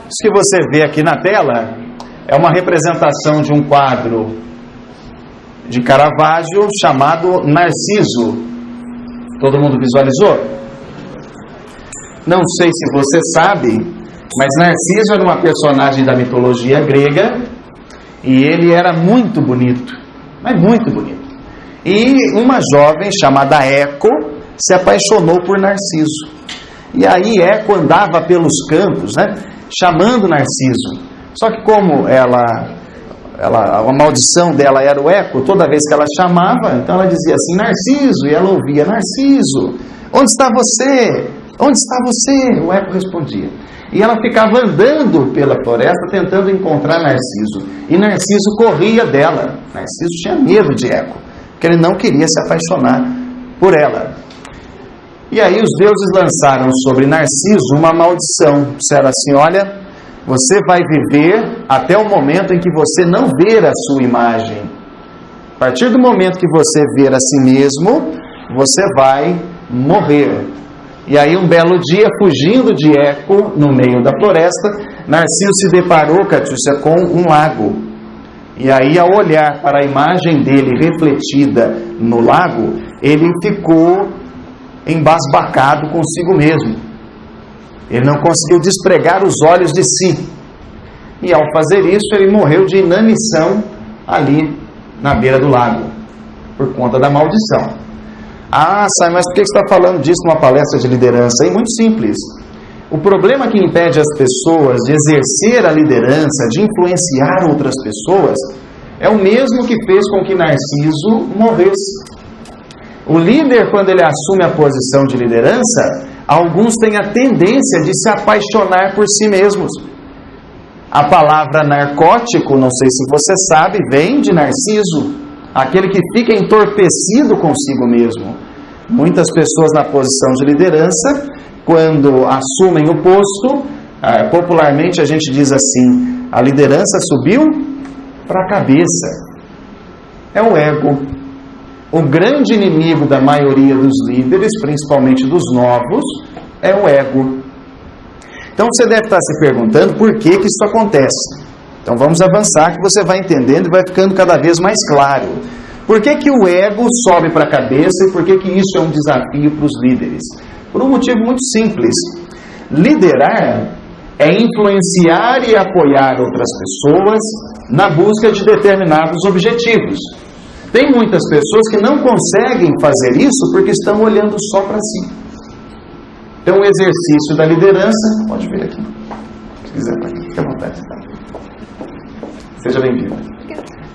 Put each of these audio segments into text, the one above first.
Isso que você vê aqui na tela é uma representação de um quadro de Caravaggio chamado Narciso. Todo mundo visualizou? Não sei se você sabe, mas Narciso era uma personagem da mitologia grega e ele era muito bonito, mas muito bonito. E uma jovem chamada Eco se apaixonou por Narciso. E aí Eco andava pelos campos, chamando Narciso. Só que como a maldição dela era o eco, toda vez que ela chamava, então ela dizia assim, Narciso, e ela ouvia, Narciso, onde está você? Onde está você? O eco respondia. E ela ficava andando pela floresta tentando encontrar Narciso. E Narciso corria dela. Narciso tinha medo de Eco, porque ele não queria se apaixonar por ela. E aí os deuses lançaram sobre Narciso uma maldição. Disseram assim, olha, você vai viver até o momento em que você não ver a sua imagem. A partir do momento que você ver a si mesmo, você vai morrer. E aí um belo dia, fugindo de Eco, no meio da floresta, Narciso se deparou, Catiúcia, com um lago. E aí, ao olhar para a imagem dele refletida no lago, ele ficou embasbacado consigo mesmo. Ele não conseguiu despregar os olhos de si. E ao fazer isso, ele morreu de inanição ali na beira do lago, por conta da maldição. Ah, Sai, mas por que você está falando disso numa palestra de liderança? É muito simples. O problema que impede as pessoas de exercer a liderança, de influenciar outras pessoas, é o mesmo que fez com que Narciso morresse. O líder, quando ele assume a posição de liderança, alguns têm a tendência de se apaixonar por si mesmos. A palavra narcótico, não sei se você sabe, vem de Narciso, aquele que fica entorpecido consigo mesmo. Muitas pessoas na posição de liderança, quando assumem o posto, popularmente a gente diz assim, a liderança subiu para a cabeça. É o ego. O grande inimigo da maioria dos líderes, principalmente dos novos, é o ego. Então você deve estar se perguntando por que isso acontece. Então vamos avançar que você vai entendendo e vai ficando cada vez mais claro. Por que o ego sobe para a cabeça e por que isso é um desafio para os líderes? Por um motivo muito simples. Liderar é influenciar e apoiar outras pessoas na busca de determinados objetivos. Tem muitas pessoas que não conseguem fazer isso porque estão olhando só para si. Então o exercício da liderança... Pode vir aqui. Se quiser, fique à vontade. Seja bem-vindo.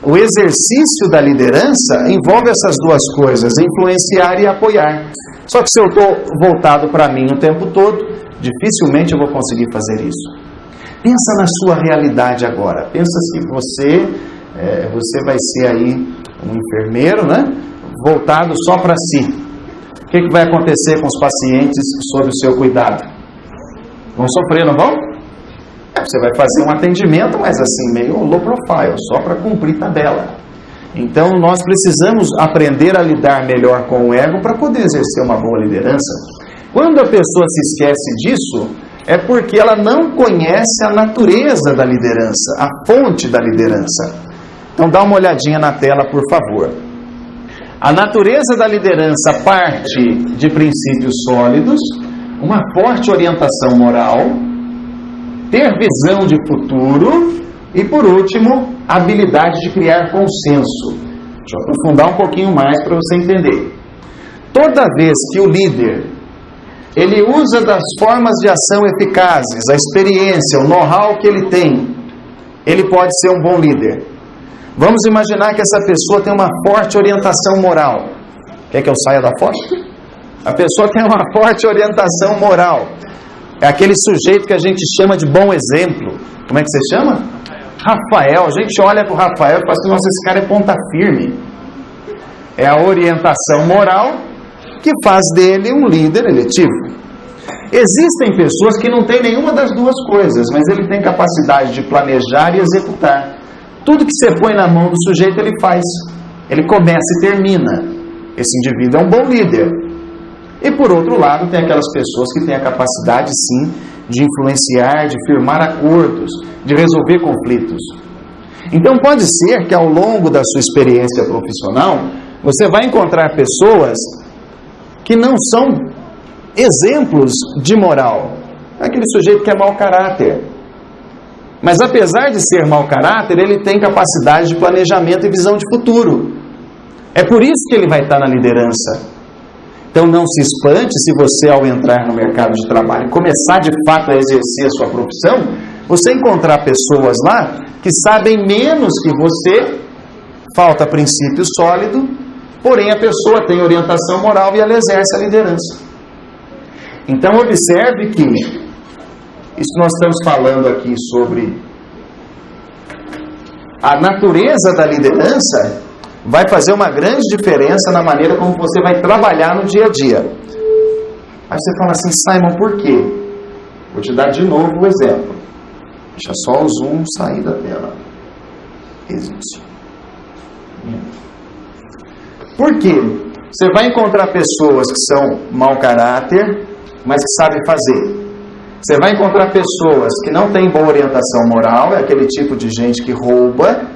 O exercício da liderança envolve essas duas coisas, influenciar e apoiar. Só que se eu estou voltado para mim o tempo todo, dificilmente eu vou conseguir fazer isso. Pensa na sua realidade agora. Pensa se você vai ser aí um enfermeiro, voltado só para si. O que vai acontecer com os pacientes sob o seu cuidado? Vão sofrer, não vão? Você vai fazer um atendimento, mas assim, meio low profile, só para cumprir tabela. Então, nós precisamos aprender a lidar melhor com o ego para poder exercer uma boa liderança. Quando a pessoa se esquece disso, é porque ela não conhece a natureza da liderança, a fonte da liderança. Então, dá uma olhadinha na tela, por favor. A natureza da liderança parte de princípios sólidos, uma forte orientação moral, ter visão de futuro e, por último, a habilidade de criar consenso. Deixa eu aprofundar um pouquinho mais para você entender. Toda vez que o líder ele usa das formas de ação eficazes, a experiência, o know-how que ele tem, ele pode ser um bom líder. Vamos imaginar que essa pessoa tem uma forte orientação moral. Quer que eu saia da foto? A pessoa tem uma forte orientação moral. É aquele sujeito que a gente chama de bom exemplo. Como é que você chama? Rafael. A gente olha para o Rafael e fala assim, nossa, esse cara é ponta firme. É a orientação moral que faz dele um líder eletivo. Existem pessoas que não têm nenhuma das duas coisas, mas ele tem capacidade de planejar e executar. Tudo que você põe na mão do sujeito, ele faz. Ele começa e termina. Esse indivíduo é um bom líder. E por outro lado, tem aquelas pessoas que têm a capacidade, sim, de influenciar, de firmar acordos, de resolver conflitos. Então pode ser que ao longo da sua experiência profissional, você vai encontrar pessoas que não são exemplos de moral. É aquele sujeito que é mau caráter. Mas apesar de ser mau caráter, ele tem capacidade de planejamento e visão de futuro. É por isso que ele vai estar na liderança. Então não se espante se você, ao entrar no mercado de trabalho, começar de fato a exercer a sua profissão, você encontrar pessoas lá que sabem menos que você, falta princípio sólido, porém a pessoa tem orientação moral e ela exerce a liderança. Então observe que isso nós estamos falando aqui sobre a natureza da liderança, vai fazer uma grande diferença na maneira como você vai trabalhar no dia a dia. Aí você fala assim, Simon, por quê? Vou te dar de novo o exemplo. Deixa só o zoom sair da tela. Existe. Por quê? Você vai encontrar pessoas que são mau caráter, mas que sabem fazer. Você vai encontrar pessoas que não têm boa orientação moral, é aquele tipo de gente que rouba.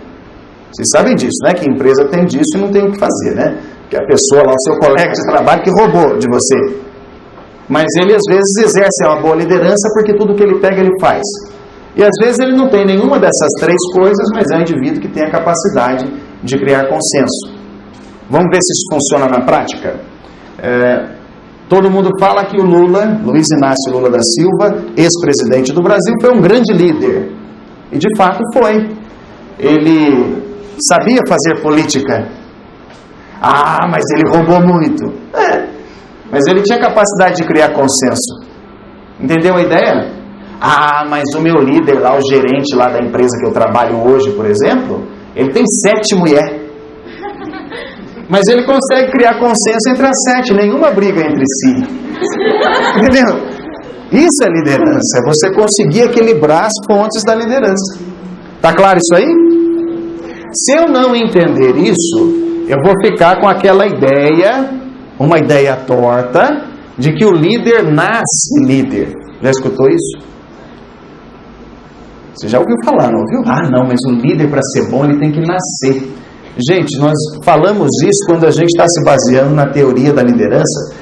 Vocês sabem disso, né? Que empresa tem disso e não tem o que fazer, né? Que a pessoa lá, o seu colega de trabalho que roubou de você. Mas ele às vezes exerce uma boa liderança porque tudo que ele pega ele faz. E às vezes ele não tem nenhuma dessas três coisas, mas é um indivíduo que tem a capacidade de criar consenso. Vamos ver se isso funciona na prática? Todo mundo fala que o Lula, Luiz Inácio Lula da Silva, ex-presidente do Brasil, foi um grande líder. E de fato foi. Ele sabia fazer política. Ah, mas ele roubou muito. Mas ele tinha capacidade de criar consenso. Entendeu a ideia? Ah, mas o meu líder lá, o gerente lá da empresa que eu trabalho hoje, por exemplo, ele tem 7 mulheres. Mas ele consegue criar consenso entre as 7, nenhuma briga entre si. Entendeu? Isso é liderança, é você conseguir equilibrar as fontes da liderança. Tá claro isso aí? Se eu não entender isso, eu vou ficar com aquela ideia, uma ideia torta, de que o líder nasce líder. Já escutou isso? Você já ouviu falar, não ouviu? Ah, não, mas o líder, para ser bom, ele tem que nascer. Gente, nós falamos isso quando a gente está se baseando na teoria da liderança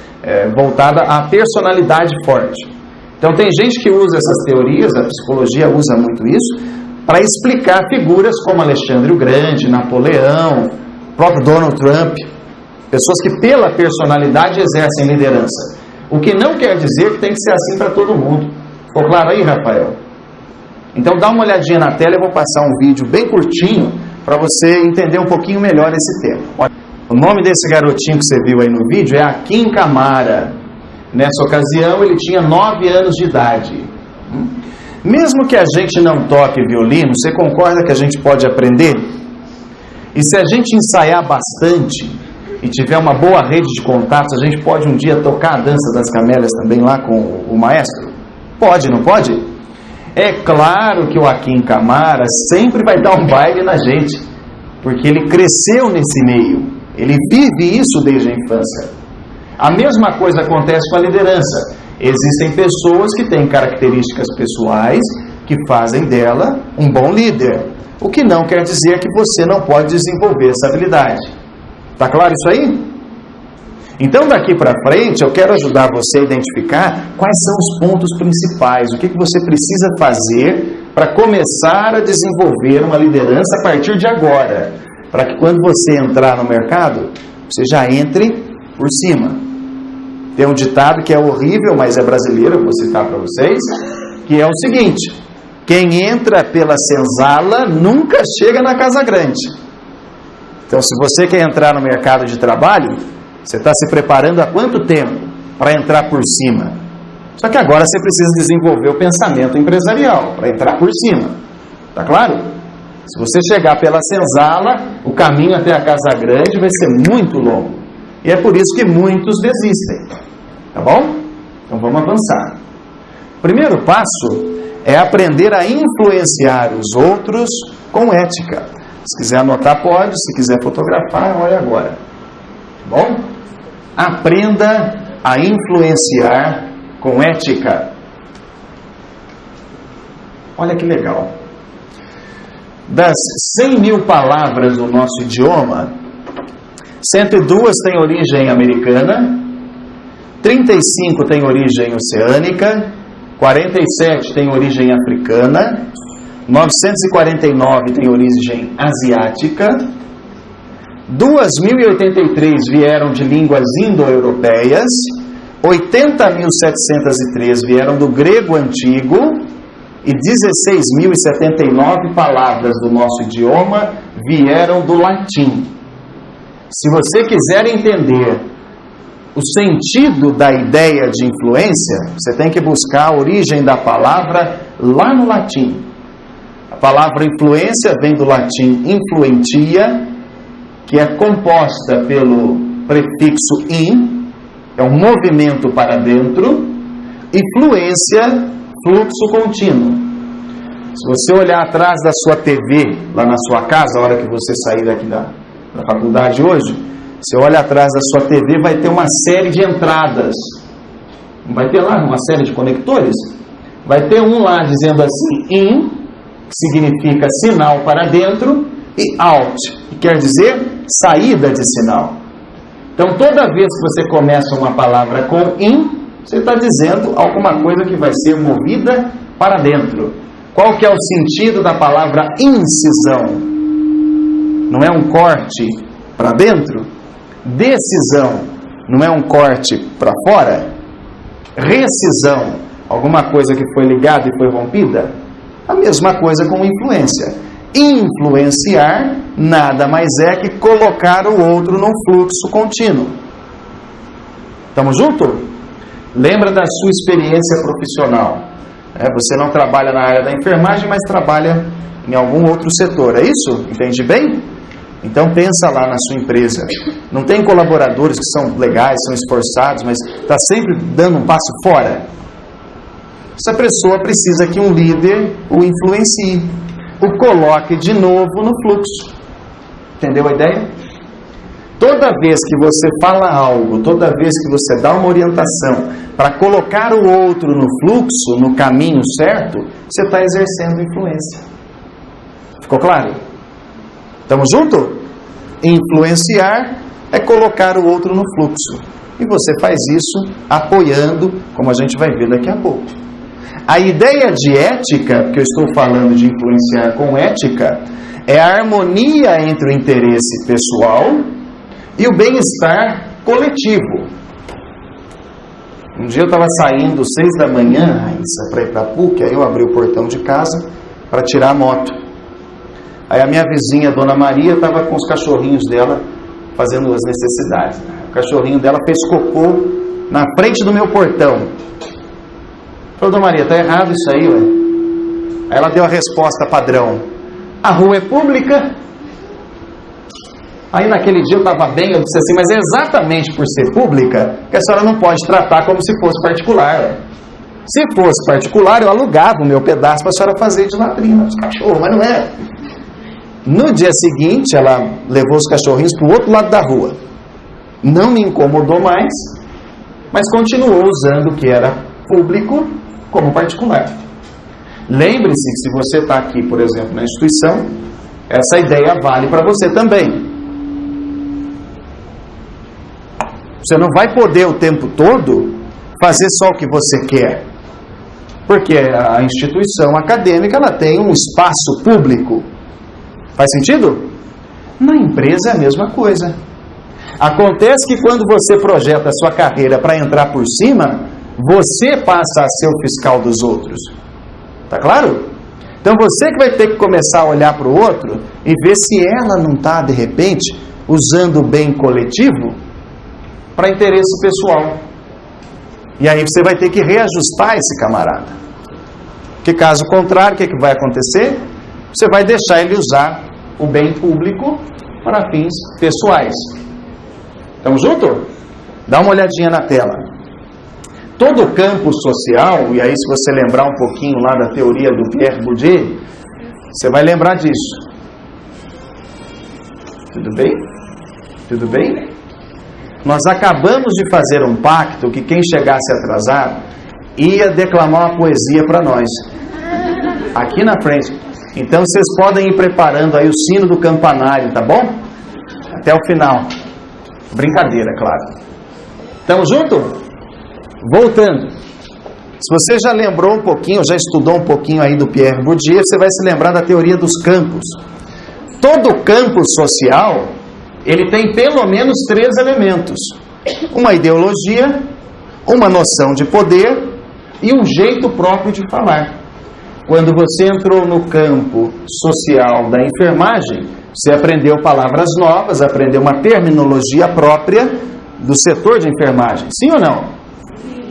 voltada à personalidade forte. Então tem gente que usa essas teorias, a psicologia usa muito isso, para explicar figuras como Alexandre o Grande, Napoleão, o próprio Donald Trump, pessoas que pela personalidade exercem liderança. O que não quer dizer que tem que ser assim para todo mundo. Ficou claro aí, Rafael? Então dá uma olhadinha na tela, eu vou passar um vídeo bem curtinho para você entender um pouquinho melhor esse tema. O nome desse garotinho que você viu aí no vídeo é Akin Kamara. Nessa ocasião ele tinha 9 anos de idade. Mesmo que a gente não toque violino, você concorda que a gente pode aprender? E se a gente ensaiar bastante e tiver uma boa rede de contatos, a gente pode um dia tocar a dança das camélias também lá com o maestro? Pode, não pode? É claro que o Akin Kamara sempre vai dar um baile na gente, porque ele cresceu nesse meio, ele vive isso desde a infância. A mesma coisa acontece com a liderança. Existem pessoas que têm características pessoais que fazem dela um bom líder, o que não quer dizer que você não pode desenvolver essa habilidade. Tá claro isso aí? Então daqui para frente eu quero ajudar você a identificar quais são os pontos principais, o que você precisa fazer para começar a desenvolver uma liderança a partir de agora, para que quando você entrar no mercado, você já entre por cima. Tem um ditado que é horrível, mas é brasileiro, eu vou citar para vocês, que é o seguinte: quem entra pela senzala nunca chega na casa grande. Então se você quer entrar no mercado de trabalho, você está se preparando há quanto tempo para entrar por cima? Só que agora você precisa desenvolver o pensamento empresarial para entrar por cima. Tá claro? Se você chegar pela senzala, o caminho até a casa grande vai ser muito longo. E é por isso que muitos desistem. Tá bom? Então vamos avançar. O primeiro passo é aprender a influenciar os outros com ética. Se quiser anotar, pode. Se quiser fotografar, olha agora. Tá bom? Aprenda a influenciar com ética. Olha que legal. Das 100 mil palavras do nosso idioma, 102 têm origem americana, 35 têm origem oceânica, 47 têm origem africana, 949 têm origem asiática, 2.083 vieram de línguas indo-europeias, 80.703 vieram do grego antigo e 16.079 palavras do nosso idioma vieram do latim. Se você quiser entender o sentido da ideia de influência, você tem que buscar a origem da palavra lá no latim. A palavra influência vem do latim influentia, que é composta pelo prefixo in, é um movimento para dentro, e fluência, fluxo contínuo. Se você olhar atrás da sua TV, lá na sua casa, a hora que você sair daqui da faculdade hoje, você olha atrás da sua TV, vai ter uma série de entradas. Não vai ter lá uma série de conectores? Vai ter um lá dizendo assim, in, que significa sinal para dentro, e out, que quer dizer saída de sinal. Então, toda vez que você começa uma palavra com in, você está dizendo alguma coisa que vai ser movida para dentro. Qual que é o sentido da palavra incisão? Não é um corte para dentro? Decisão não é um corte para fora? Rescisão, alguma coisa que foi ligada e foi rompida? A mesma coisa com influência. Influenciar nada mais é que colocar o outro num fluxo contínuo. Estamos juntos? Lembra da sua experiência profissional. Você não trabalha na área da enfermagem, mas trabalha em algum outro setor. É isso? Entende bem? Então pensa lá na sua empresa. Não tem colaboradores que são legais, são esforçados, mas está sempre dando um passo fora? Essa pessoa precisa que um líder o influencie, o coloque de novo no fluxo. Entendeu a ideia? Toda vez que você fala algo, toda vez que você dá uma orientação para colocar o outro no fluxo, no caminho certo, você está exercendo influência. Ficou claro? Estamos juntos? Influenciar é colocar o outro no fluxo. E você faz isso apoiando, como a gente vai ver daqui a pouco. A ideia de ética, que eu estou falando de influenciar com ética, é a harmonia entre o interesse pessoal e o bem-estar coletivo. Um dia eu estava saindo 6 da manhã, para ir para a PUC, aí eu abri o portão de casa para tirar a moto. Aí a minha vizinha, Dona Maria, estava com os cachorrinhos dela fazendo as necessidades. O cachorrinho dela fez cocô na frente do meu portão. Falei, Dona Maria, está errado isso aí, ué. Aí ela deu a resposta padrão. A rua é pública. Aí naquele dia eu estava bem, eu disse assim, mas é exatamente por ser pública que a senhora não pode tratar como se fosse particular. Se fosse particular, eu alugava o meu pedaço para a senhora fazer de latrina dos cachorros, mas não é. No dia seguinte, ela levou os cachorrinhos para o outro lado da rua. Não me incomodou mais, mas continuou usando o que era público como particular. Lembre-se que se você está aqui, por exemplo, na instituição, essa ideia vale para você também. Você não vai poder o tempo todo fazer só o que você quer. Porque a instituição acadêmica ela tem um espaço público. Faz sentido? Na empresa é a mesma coisa. Acontece que quando você projeta a sua carreira para entrar por cima, você passa a ser o fiscal dos outros. Tá claro? Então você que vai ter que começar a olhar para o outro e ver se ela não está, de repente, usando o bem coletivo para interesse pessoal. E aí você vai ter que reajustar esse camarada. Porque caso contrário, o que vai acontecer? Você vai deixar ele usar o bem público para fins pessoais. Estamos juntos? Dá uma olhadinha na tela. Todo o campo social, e aí se você lembrar um pouquinho lá da teoria do Pierre Bourdieu, você vai lembrar disso. Tudo bem? Tudo bem? Nós acabamos de fazer um pacto que quem chegasse atrasado ia declamar uma poesia para nós. Aqui na frente. Então vocês podem ir preparando aí o sino do campanário, tá bom? Até o final. Brincadeira, claro. Tamo junto? Voltando. Se você já lembrou um pouquinho, já estudou um pouquinho aí do Pierre Bourdieu, você vai se lembrar da teoria dos campos. Todo campo social, ele tem pelo menos 3 elementos. Uma ideologia, uma noção de poder e um jeito próprio de falar. Quando você entrou no campo social da enfermagem, você aprendeu palavras novas, aprendeu uma terminologia própria do setor de enfermagem. Sim ou não? Sim.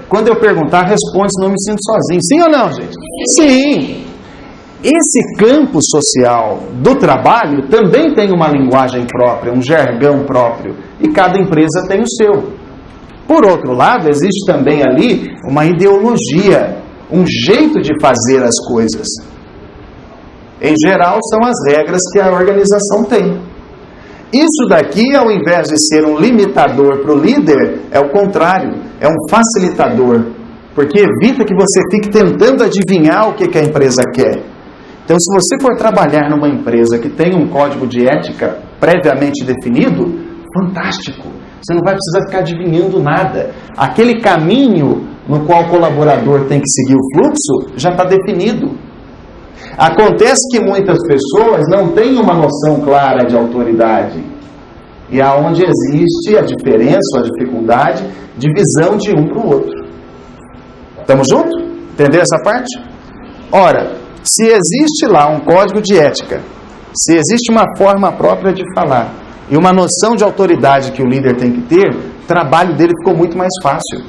Quando eu perguntar, responde, senão eu me sinto sozinho. Sim ou não, gente? Sim. Esse campo social do trabalho também tem uma linguagem própria, um jargão próprio. E cada empresa tem o seu. Por outro lado, existe também ali uma ideologia, um jeito de fazer as coisas. Em geral, são as regras que a organização tem. Isso daqui, ao invés de ser um limitador para o líder, é o contrário, é um facilitador, porque evita que você fique tentando adivinhar o que a empresa quer. Então, se você for trabalhar numa empresa que tem um código de ética previamente definido, fantástico, você não vai precisar ficar adivinhando nada. Aquele caminho no qual o colaborador tem que seguir o fluxo já está definido. Acontece que muitas pessoas não têm uma noção clara de autoridade. E é onde existe a diferença, a dificuldade de visão de um para o outro. Estamos juntos? Entendeu essa parte? Ora, se existe lá um código de ética, se existe uma forma própria de falar e uma noção de autoridade que o líder tem que ter, o trabalho dele ficou muito mais fácil.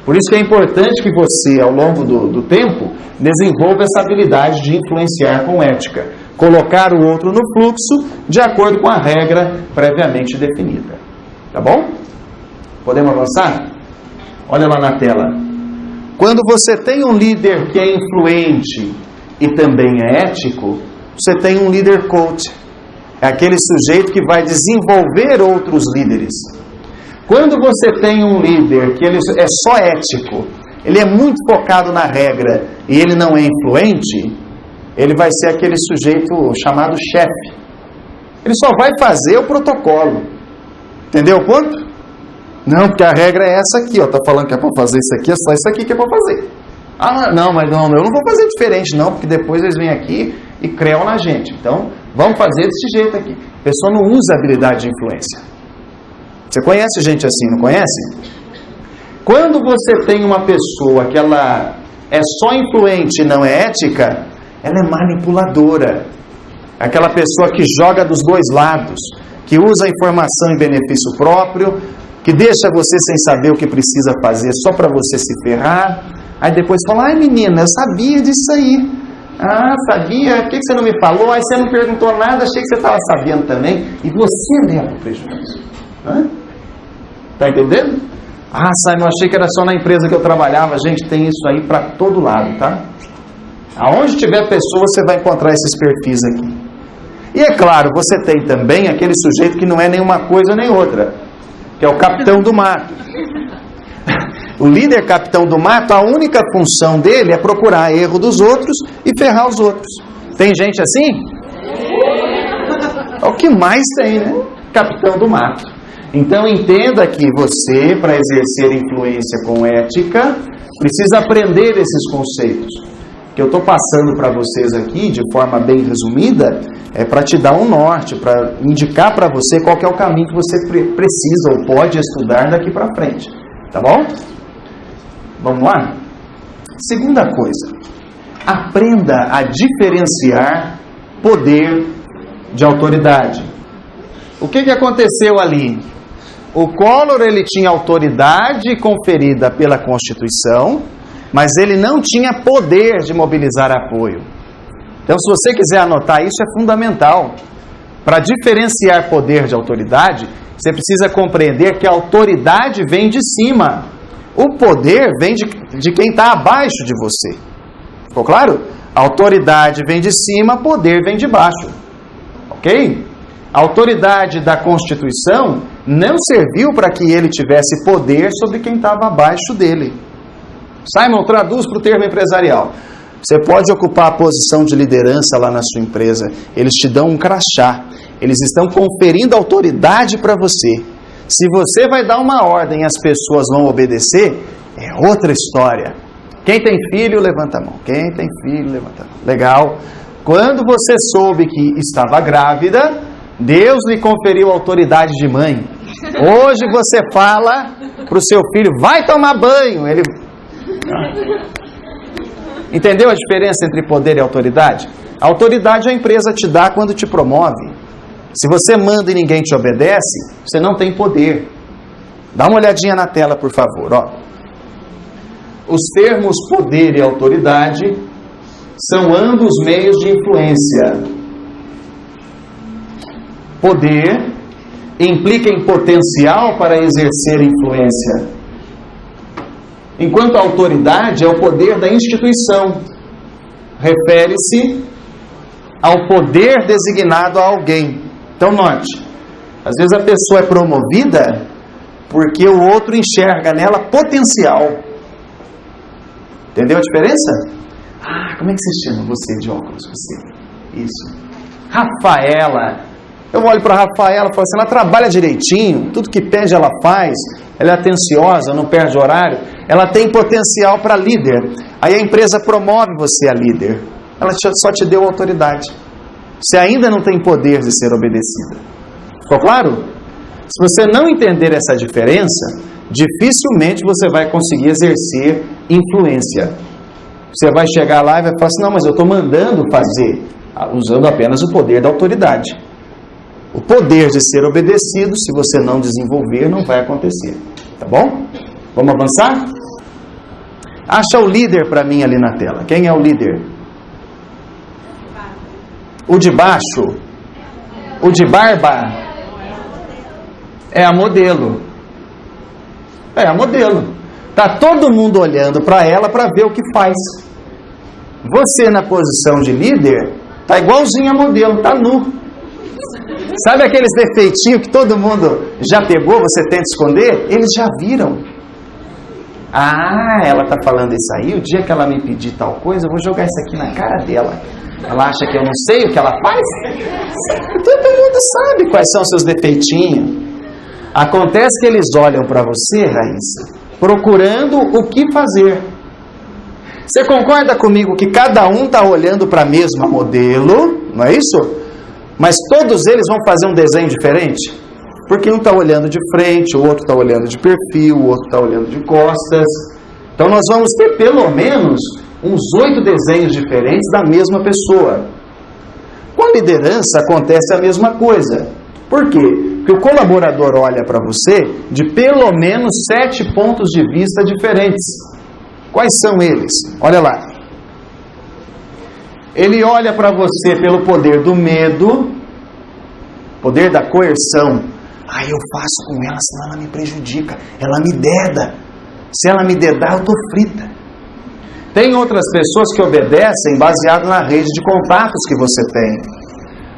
Por isso que é importante que você, ao longo do tempo, desenvolva essa habilidade de influenciar com ética. Colocar o outro no fluxo de acordo com a regra previamente definida. Tá bom? Podemos avançar? Olha lá na tela. Quando você tem um líder que é influente e também é ético, você tem um líder coach. É aquele sujeito que vai desenvolver outros líderes. Quando você tem um líder que ele é só ético, ele é muito focado na regra e ele não é influente, ele vai ser aquele sujeito chamado chefe. Ele só vai fazer o protocolo. Entendeu o ponto? Não, porque a regra é essa aqui, ó. Tá falando que é para fazer isso aqui, é só isso aqui que é para fazer. Ah, não, mas não, eu não vou fazer diferente não, porque depois eles vêm aqui e cream na gente. Então, vamos fazer desse jeito aqui. A pessoa não usa a habilidade de influência. Você conhece gente assim, não conhece? Quando você tem uma pessoa que ela é só influente e não é ética, ela é manipuladora. Aquela pessoa que joga dos dois lados, que usa a informação em benefício próprio, que deixa você sem saber o que precisa fazer só para você se ferrar. Aí depois fala, ai menina, eu sabia disso aí. Ah, sabia? Por que você não me falou? Aí você não perguntou nada, achei que você estava sabendo também. E você leva o prejuízo. Está entendendo? Ah, Simon, achei que era só na empresa que eu trabalhava. Gente, tem isso aí para todo lado, tá? Aonde tiver pessoa, você vai encontrar esses perfis aqui. E é claro, você tem também aquele sujeito que não é nenhuma coisa nem outra, que é o capitão do mato. O líder capitão do mato, a única função dele é procurar erro dos outros e ferrar os outros. Tem gente assim? É o que mais tem, né? Capitão do mato. Então entenda que você, para exercer influência com ética, precisa aprender esses conceitos. Que eu estou passando para vocês aqui, de forma bem resumida, é para te dar um norte, para indicar para você qual que é o caminho que você precisa ou pode estudar daqui para frente. Tá bom? Vamos lá? Segunda coisa, aprenda a diferenciar poder de autoridade. O que aconteceu ali? O Collor, ele tinha autoridade conferida pela Constituição, mas ele não tinha poder de mobilizar apoio. Então, se você quiser anotar isso, é fundamental. Para diferenciar poder de autoridade, você precisa compreender que a autoridade vem de cima. O poder vem de quem está abaixo de você. Ficou claro? A autoridade vem de cima, poder vem de baixo. Ok? A autoridade da Constituição não serviu para que ele tivesse poder sobre quem estava abaixo dele. Simon, traduz para o termo empresarial. Você pode ocupar a posição de liderança lá na sua empresa. Eles te dão um crachá. Eles estão conferindo autoridade para você. Se você vai dar uma ordem e as pessoas vão obedecer, é outra história. Quem tem filho, levanta a mão. Quem tem filho, levanta a mão. Legal. Quando você soube que estava grávida, Deus lhe conferiu autoridade de mãe. Hoje você fala para o seu filho, vai tomar banho. Ele... Entendeu a diferença entre poder e autoridade? A autoridade a empresa te dá quando te promove. Se você manda e ninguém te obedece, você não tem poder. Dá uma olhadinha na tela, por favor. Ó. Os termos poder e autoridade são ambos meios de influência. Poder implica em potencial para exercer influência, enquanto a autoridade é o poder da instituição. Refere-se ao poder designado a alguém. Então note, às vezes a pessoa é promovida porque o outro enxerga nela potencial. Entendeu a diferença? Ah, como é que se chama você de óculos? Você. Isso. Rafaela. Eu olho para a Rafaela e falo assim, ela trabalha direitinho, tudo que pede ela faz, ela é atenciosa, não perde horário, ela tem potencial para líder. Aí a empresa promove você a líder. Ela só te deu autoridade. Você ainda não tem poder de ser obedecida. Ficou claro? Se você não entender essa diferença, dificilmente você vai conseguir exercer influência. Você vai chegar lá e vai falar assim, não, mas eu estou mandando fazer, usando apenas o poder da autoridade. O poder de ser obedecido, se você não desenvolver, não vai acontecer. Tá bom? Vamos avançar? Acha o líder para mim ali na tela. Quem é o líder? O de baixo? O de barba? É a modelo. É a modelo. Tá todo mundo olhando para ela para ver o que faz. Você na posição de líder tá igualzinho a modelo, tá nu. Sabe aqueles defeitinhos que todo mundo já pegou, você tenta esconder? Eles já viram. Ah, ela tá falando isso aí, o dia que ela me pedir tal coisa, eu vou jogar isso aqui na cara dela. Ela acha que eu não sei o que ela faz? Todo mundo sabe quais são os seus defeitinhos. Acontece que eles olham para você, Raíssa, procurando o que fazer. Você concorda comigo que cada um está olhando para a mesma modelo, não é isso? Mas todos eles vão fazer um desenho diferente? Porque um está olhando de frente, o outro está olhando de perfil, o outro está olhando de costas. Então nós vamos ter pelo menos uns 8 desenhos diferentes da mesma pessoa. Com a liderança acontece a mesma coisa. Por quê? Porque o colaborador olha para você de pelo menos 7 pontos de vista diferentes. Quais são eles? Olha lá. Ele olha para você pelo poder do medo, poder da coerção. Ah, eu faço com ela, senão ela me prejudica. Ela me deda. Se ela me dedar, eu estou frita. Tem outras pessoas que obedecem baseado na rede de contatos que você tem.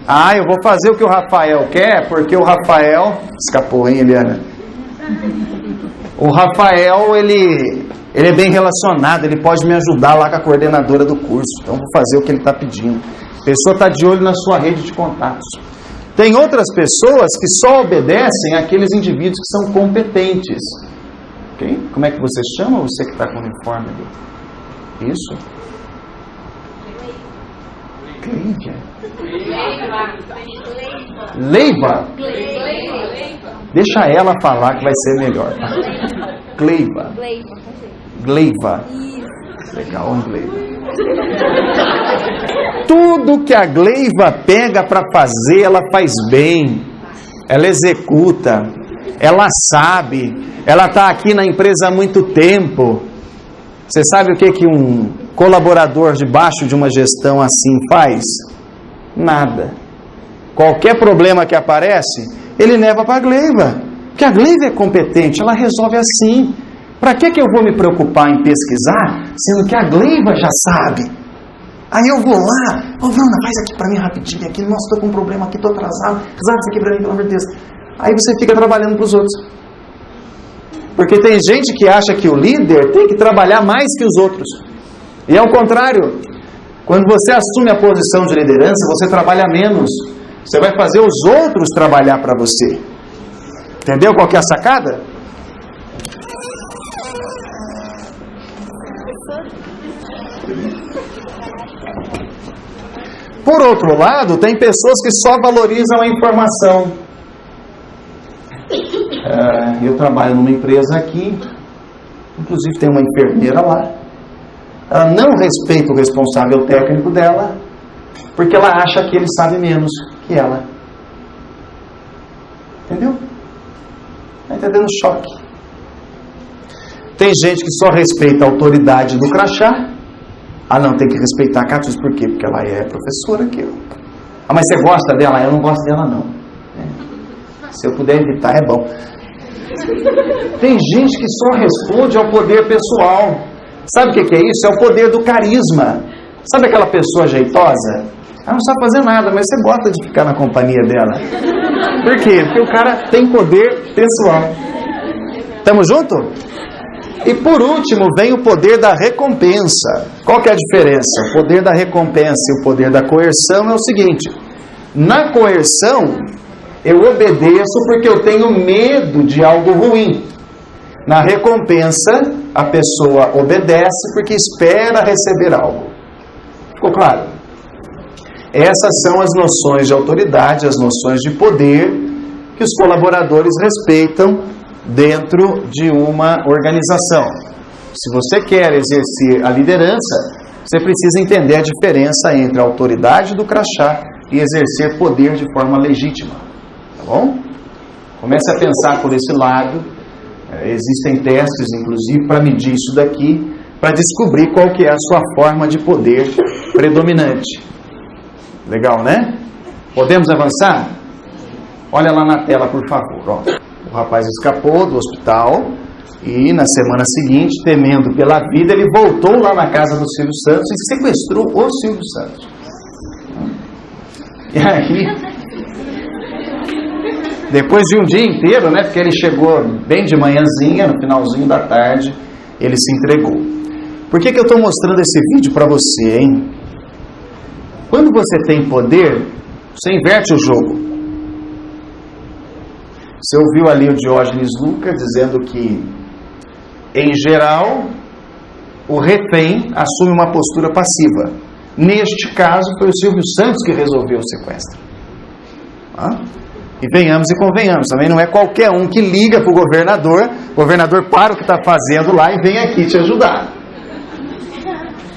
Ah, eu vou fazer o que o Rafael quer, porque o Rafael... Escapou, hein, Eliana? O Rafael, ele é bem relacionado, ele pode me ajudar lá com a coordenadora do curso. Então, vou fazer o que ele está pedindo. A pessoa está de olho na sua rede de contatos. Tem outras pessoas que só obedecem àqueles indivíduos que são competentes. Okay? Como é que você chama, você que está com o uniforme ali? Isso? Cleívia. Leiva. Deixa ela falar que vai ser melhor. Gleiva. Gleiva. Legal, Gleiva. Tudo que a Gleiva pega para fazer, ela faz bem. Ela executa. Ela sabe. Ela está aqui na empresa há muito tempo. Você sabe o que um colaborador debaixo de uma gestão assim faz? Nada. Qualquer problema que aparece, ele leva para a Gleiva. Porque a Gleiva é competente, ela resolve assim. Para que eu vou me preocupar em pesquisar, sendo que a Gleiva já sabe? Aí eu vou lá, Bruna, faz aqui para mim rapidinho, aqui, nossa, estou com um problema aqui, estou atrasado, resolve isso aqui para mim, pelo amor de Deus. Aí você fica trabalhando para os outros. Porque tem gente que acha que o líder tem que trabalhar mais que os outros. E ao contrário, Quando você assume a posição de liderança, você trabalha menos. Você vai fazer os outros trabalhar para você. Entendeu qual que é a sacada? Por outro lado, tem pessoas que só valorizam a informação. Eu trabalho numa empresa aqui, inclusive tem uma enfermeira lá. Ela não respeita o responsável técnico dela, porque ela acha que ele sabe menos que ela. Entendeu? Está entendendo o choque? Tem gente que só respeita a autoridade do crachá. Não, tem que respeitar a Catus, por quê? Porque ela é professora aqui. Mas você gosta dela? Eu não gosto dela, não. Se eu puder evitar, é bom. Tem gente que só responde ao poder pessoal. Sabe o que é isso? É o poder do carisma. Sabe aquela pessoa jeitosa? Ela não sabe fazer nada, mas você gosta de ficar na companhia dela. Por quê? Porque o cara tem poder pessoal. Tamo junto? E por último, vem o poder da recompensa. Qual que é a diferença? O poder da recompensa e o poder da coerção é o seguinte. Na coerção, eu obedeço porque eu tenho medo de algo ruim. Na recompensa, a pessoa obedece porque espera receber algo. Ficou claro? Essas são as noções de autoridade, as noções de poder que os colaboradores respeitam dentro de uma organização. Se você quer exercer a liderança, você precisa entender a diferença entre a autoridade do crachá e exercer poder de forma legítima. Tá bom? Comece a pensar por esse lado. Existem testes, inclusive, para medir isso daqui, para descobrir qual que é a sua forma de poder predominante. Legal, né? Podemos avançar? Olha lá na tela, por favor. Ó. O rapaz escapou do hospital e na semana seguinte, temendo pela vida, ele voltou lá na casa do Silvio Santos e sequestrou o Silvio Santos. E aí, depois de um dia inteiro, né, porque ele chegou bem de manhãzinha, no finalzinho da tarde, ele se entregou. Por que eu estou mostrando esse vídeo para você, hein? Quando você tem poder, você inverte o jogo. Você ouviu ali o Diógenes Lucas dizendo que, em geral, o refém assume uma postura passiva. Neste caso, foi o Silvio Santos que resolveu o sequestro. E venhamos e convenhamos, também não é qualquer um que liga para o governador para o que está fazendo lá e vem aqui te ajudar.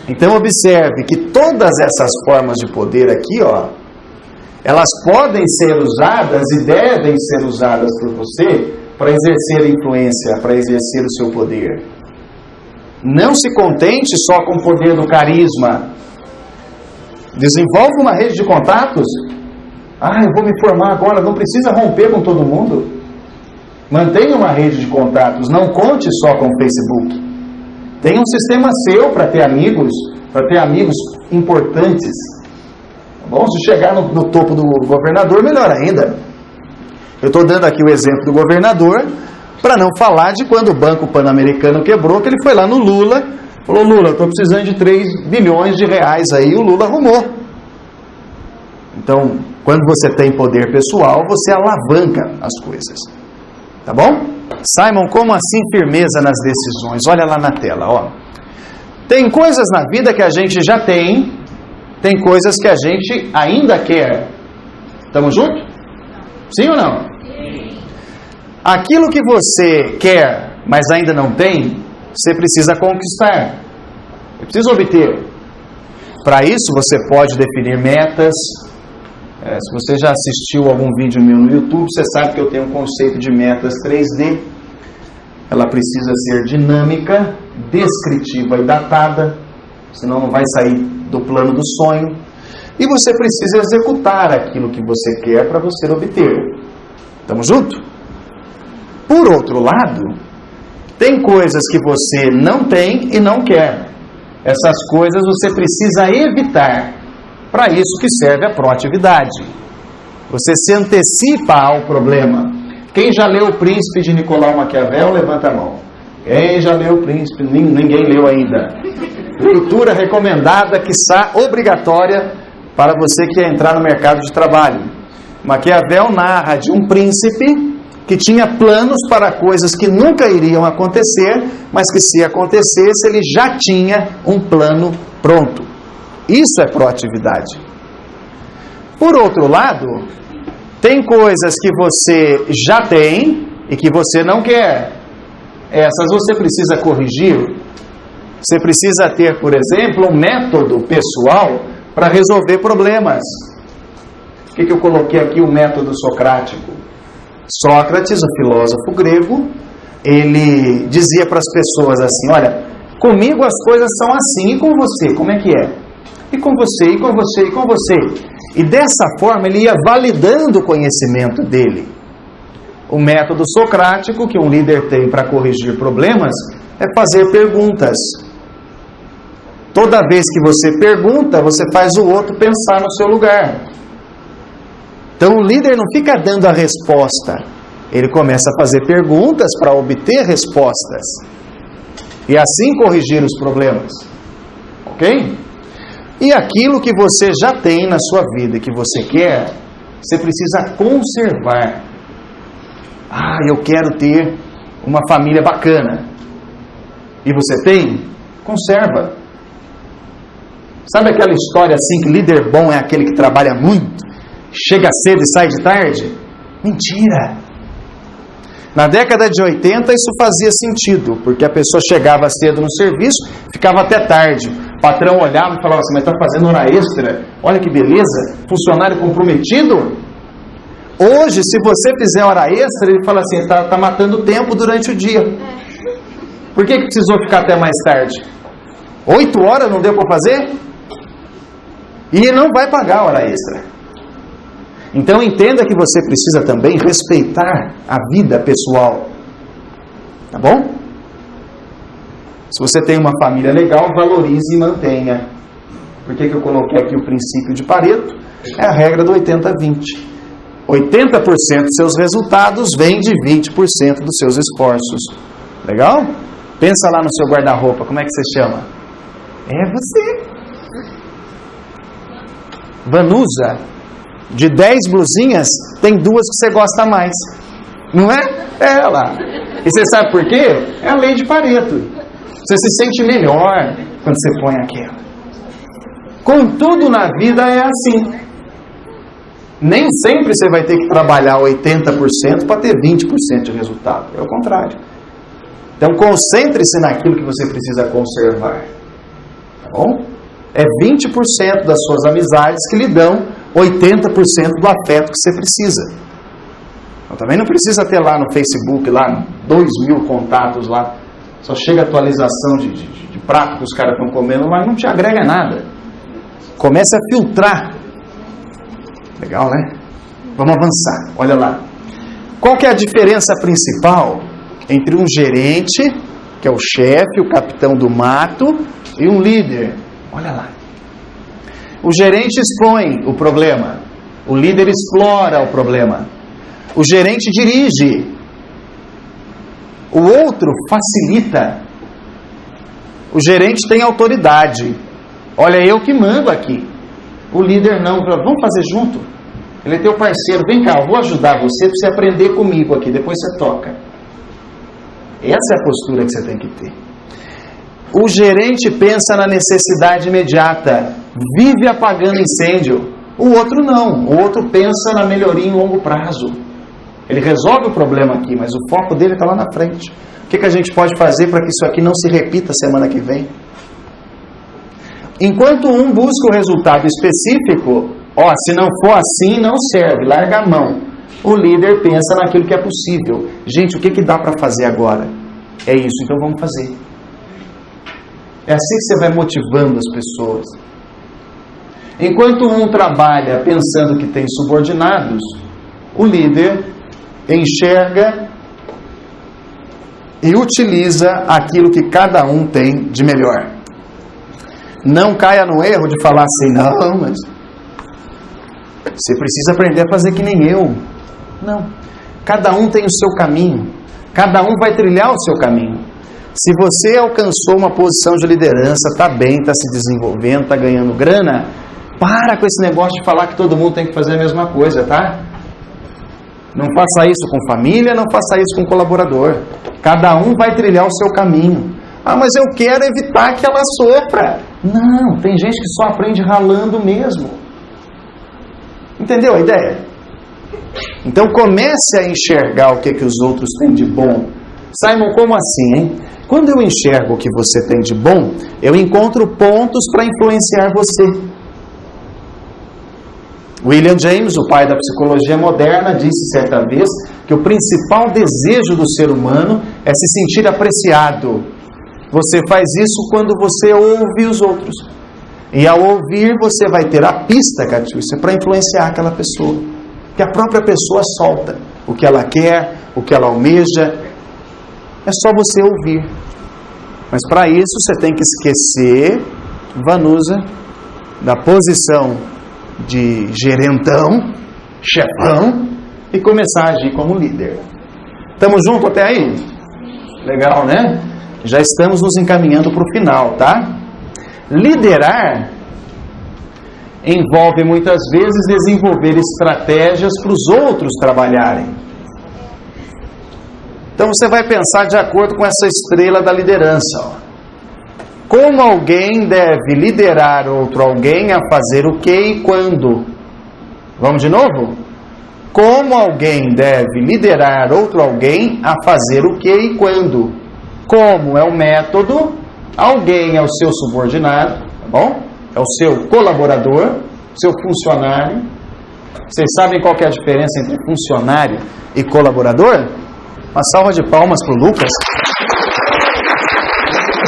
Então observe que todas essas formas de poder aqui, ó, elas podem ser usadas e devem ser usadas por você para exercer influência, para exercer o seu poder. Não se contente só com o poder do carisma. Desenvolva uma rede de contatos. Eu vou me formar agora, não precisa romper com todo mundo. Mantenha uma rede de contatos, não conte só com o Facebook. Tenha um sistema seu para ter amigos importantes. Bom, se chegar no topo do governador, melhor ainda. Eu estou dando aqui o exemplo do governador, para não falar de quando o Banco Pan-Americano quebrou, que ele foi lá no Lula, falou, Lula, eu estou precisando de 3 bilhões de reais, aí o Lula arrumou. Então, quando você tem poder pessoal, você alavanca as coisas. Tá bom? Simon, como assim firmeza nas decisões? Olha lá na tela, ó. Tem coisas na vida que a gente já tem coisas que a gente ainda quer. Estamos juntos? Sim ou não? Sim. Aquilo que você quer, mas ainda não tem, você precisa conquistar. Você precisa obter. Para isso, você pode definir metas. Se você já assistiu algum vídeo meu no YouTube, você sabe que eu tenho um conceito de metas 3D. Ela precisa ser dinâmica, descritiva e datada, senão não vai sair do plano do sonho. E você precisa executar aquilo que você quer para você obter. Estamos juntos? Por outro lado, tem coisas que você não tem e não quer. Essas coisas você precisa evitar. Para isso que serve a proatividade. Você se antecipa ao problema. Quem já leu O Príncipe de Nicolau Maquiavel, levanta a mão. Quem já leu O Príncipe? Ninguém leu ainda. Leitura recomendada, quiçá obrigatória, para você que quer entrar no mercado de trabalho. Maquiavel narra de um príncipe que tinha planos para coisas que nunca iriam acontecer, mas que se acontecesse, ele já tinha um plano pronto. Isso é proatividade. Por outro lado, tem coisas que você já tem e que você não quer. Essas você precisa corrigir. Você precisa ter, por exemplo, um método pessoal para resolver problemas. O que eu coloquei aqui? O método socrático. Sócrates, o filósofo grego, ele dizia para as pessoas assim: olha, comigo as coisas são assim, e com você, como é que é? E com você, e com você, e com você. E dessa forma ele ia validando o conhecimento dele. O método socrático que um líder tem para corrigir problemas é fazer perguntas. Toda vez que você pergunta, você faz o outro pensar no seu lugar. Então o líder não fica dando a resposta, ele começa a fazer perguntas para obter respostas e assim corrigir os problemas, ok? E aquilo que você já tem na sua vida e que você quer, você precisa conservar. Ah, eu quero ter uma família bacana. E você tem? Conserva. Sabe aquela história assim que líder bom é aquele que trabalha muito? Chega cedo e sai de tarde? Mentira! Na década de 80 isso fazia sentido, porque a pessoa chegava cedo no serviço, ficava até tarde. O patrão olhava e falava assim: mas está fazendo hora extra? Olha que beleza! Funcionário comprometido? Hoje, se você fizer hora extra, ele fala assim: está matando tempo durante o dia. Por que precisou ficar até mais tarde? 8 horas não deu para fazer? E ele não vai pagar a hora extra. Então entenda que você precisa também respeitar a vida pessoal. Tá bom? Se você tem uma família legal, valorize e mantenha. Por que eu coloquei aqui o princípio de Pareto? É a regra do 80-20. 80% dos seus resultados vêm de 20% dos seus esforços. Legal? Pensa lá no seu guarda-roupa, como é que você chama? É você. Vanusa, de 10 blusinhas, tem 2 que você gosta mais. Não é? É ela. E você sabe por quê? É a lei de Pareto. Você se sente melhor quando você põe aquela. Contudo, na vida é assim. Nem sempre você vai ter que trabalhar 80% para ter 20% de resultado. É o contrário. Então, concentre-se naquilo que você precisa conservar. Tá bom? É 20% das suas amizades que lhe dão 80% do afeto que você precisa. Então, também não precisa ter lá no Facebook, lá 2.000 contatos lá. Só chega atualização de prato que os caras estão comendo lá e não te agrega nada. Comece a filtrar. Legal, né? Vamos avançar. Olha lá. Qual que é a diferença principal entre um gerente, que é o chefe, o capitão do mato, e um líder? Olha lá. O gerente expõe o problema. O líder explora o problema. O gerente dirige. O outro facilita. O gerente tem autoridade. Olha, eu que mando aqui. O líder não. Vamos fazer junto? Ele é teu parceiro. Vem cá, eu vou ajudar você para você aprender comigo aqui. Depois você toca. Essa é a postura que você tem que ter. O gerente pensa na necessidade imediata, vive apagando incêndio. O outro não. O outro pensa na melhoria em longo prazo. Ele resolve o problema aqui, mas o foco dele está lá na frente. O que a gente pode fazer para que isso aqui não se repita semana que vem? Enquanto um busca o resultado específico, se não for assim, não serve, larga a mão. O líder pensa naquilo que é possível. Gente, o que dá para fazer agora? É isso, então vamos fazer. É assim que você vai motivando as pessoas. Enquanto um trabalha pensando que tem subordinados, o líder enxerga e utiliza aquilo que cada um tem de melhor. Não caia no erro de falar assim: não, mas você precisa aprender a fazer que nem eu. Não. Cada um tem o seu caminho. Cada um vai trilhar o seu caminho. Se você alcançou uma posição de liderança, está bem, está se desenvolvendo, está ganhando grana, para com esse negócio de falar que todo mundo tem que fazer a mesma coisa, tá? Não faça isso com família, não faça isso com colaborador. Cada um vai trilhar o seu caminho. Ah, mas eu quero evitar que ela sofra. Não, tem gente que só aprende ralando mesmo. Entendeu a ideia? Então comece a enxergar o que os outros têm de bom. Simon, como assim, hein? Quando eu enxergo o que você tem de bom, eu encontro pontos para influenciar você. William James, o pai da psicologia moderna, disse certa vez que o principal desejo do ser humano é se sentir apreciado. Você faz isso quando você ouve os outros. E ao ouvir, você vai ter a pista, Catiúcia, para influenciar aquela pessoa. Que a própria pessoa solta o que ela quer, o que ela almeja. É só você ouvir. Mas para isso você tem que esquecer, Vanusa, da posição de gerentão, chefão, e começar a agir como líder. Estamos juntos até aí? Legal, né? Já estamos nos encaminhando para o final, tá? Liderar envolve muitas vezes desenvolver estratégias para os outros trabalharem. Então você vai pensar de acordo com essa estrela da liderança. Ó. Como alguém deve liderar outro alguém a fazer o que e quando? Vamos de novo? Como alguém deve liderar outro alguém a fazer o que e quando? Como é o método, alguém é o seu subordinado, tá bom? É o seu colaborador, seu funcionário. Vocês sabem qual que é a diferença entre funcionário e colaborador? Uma salva de palmas para o Lucas.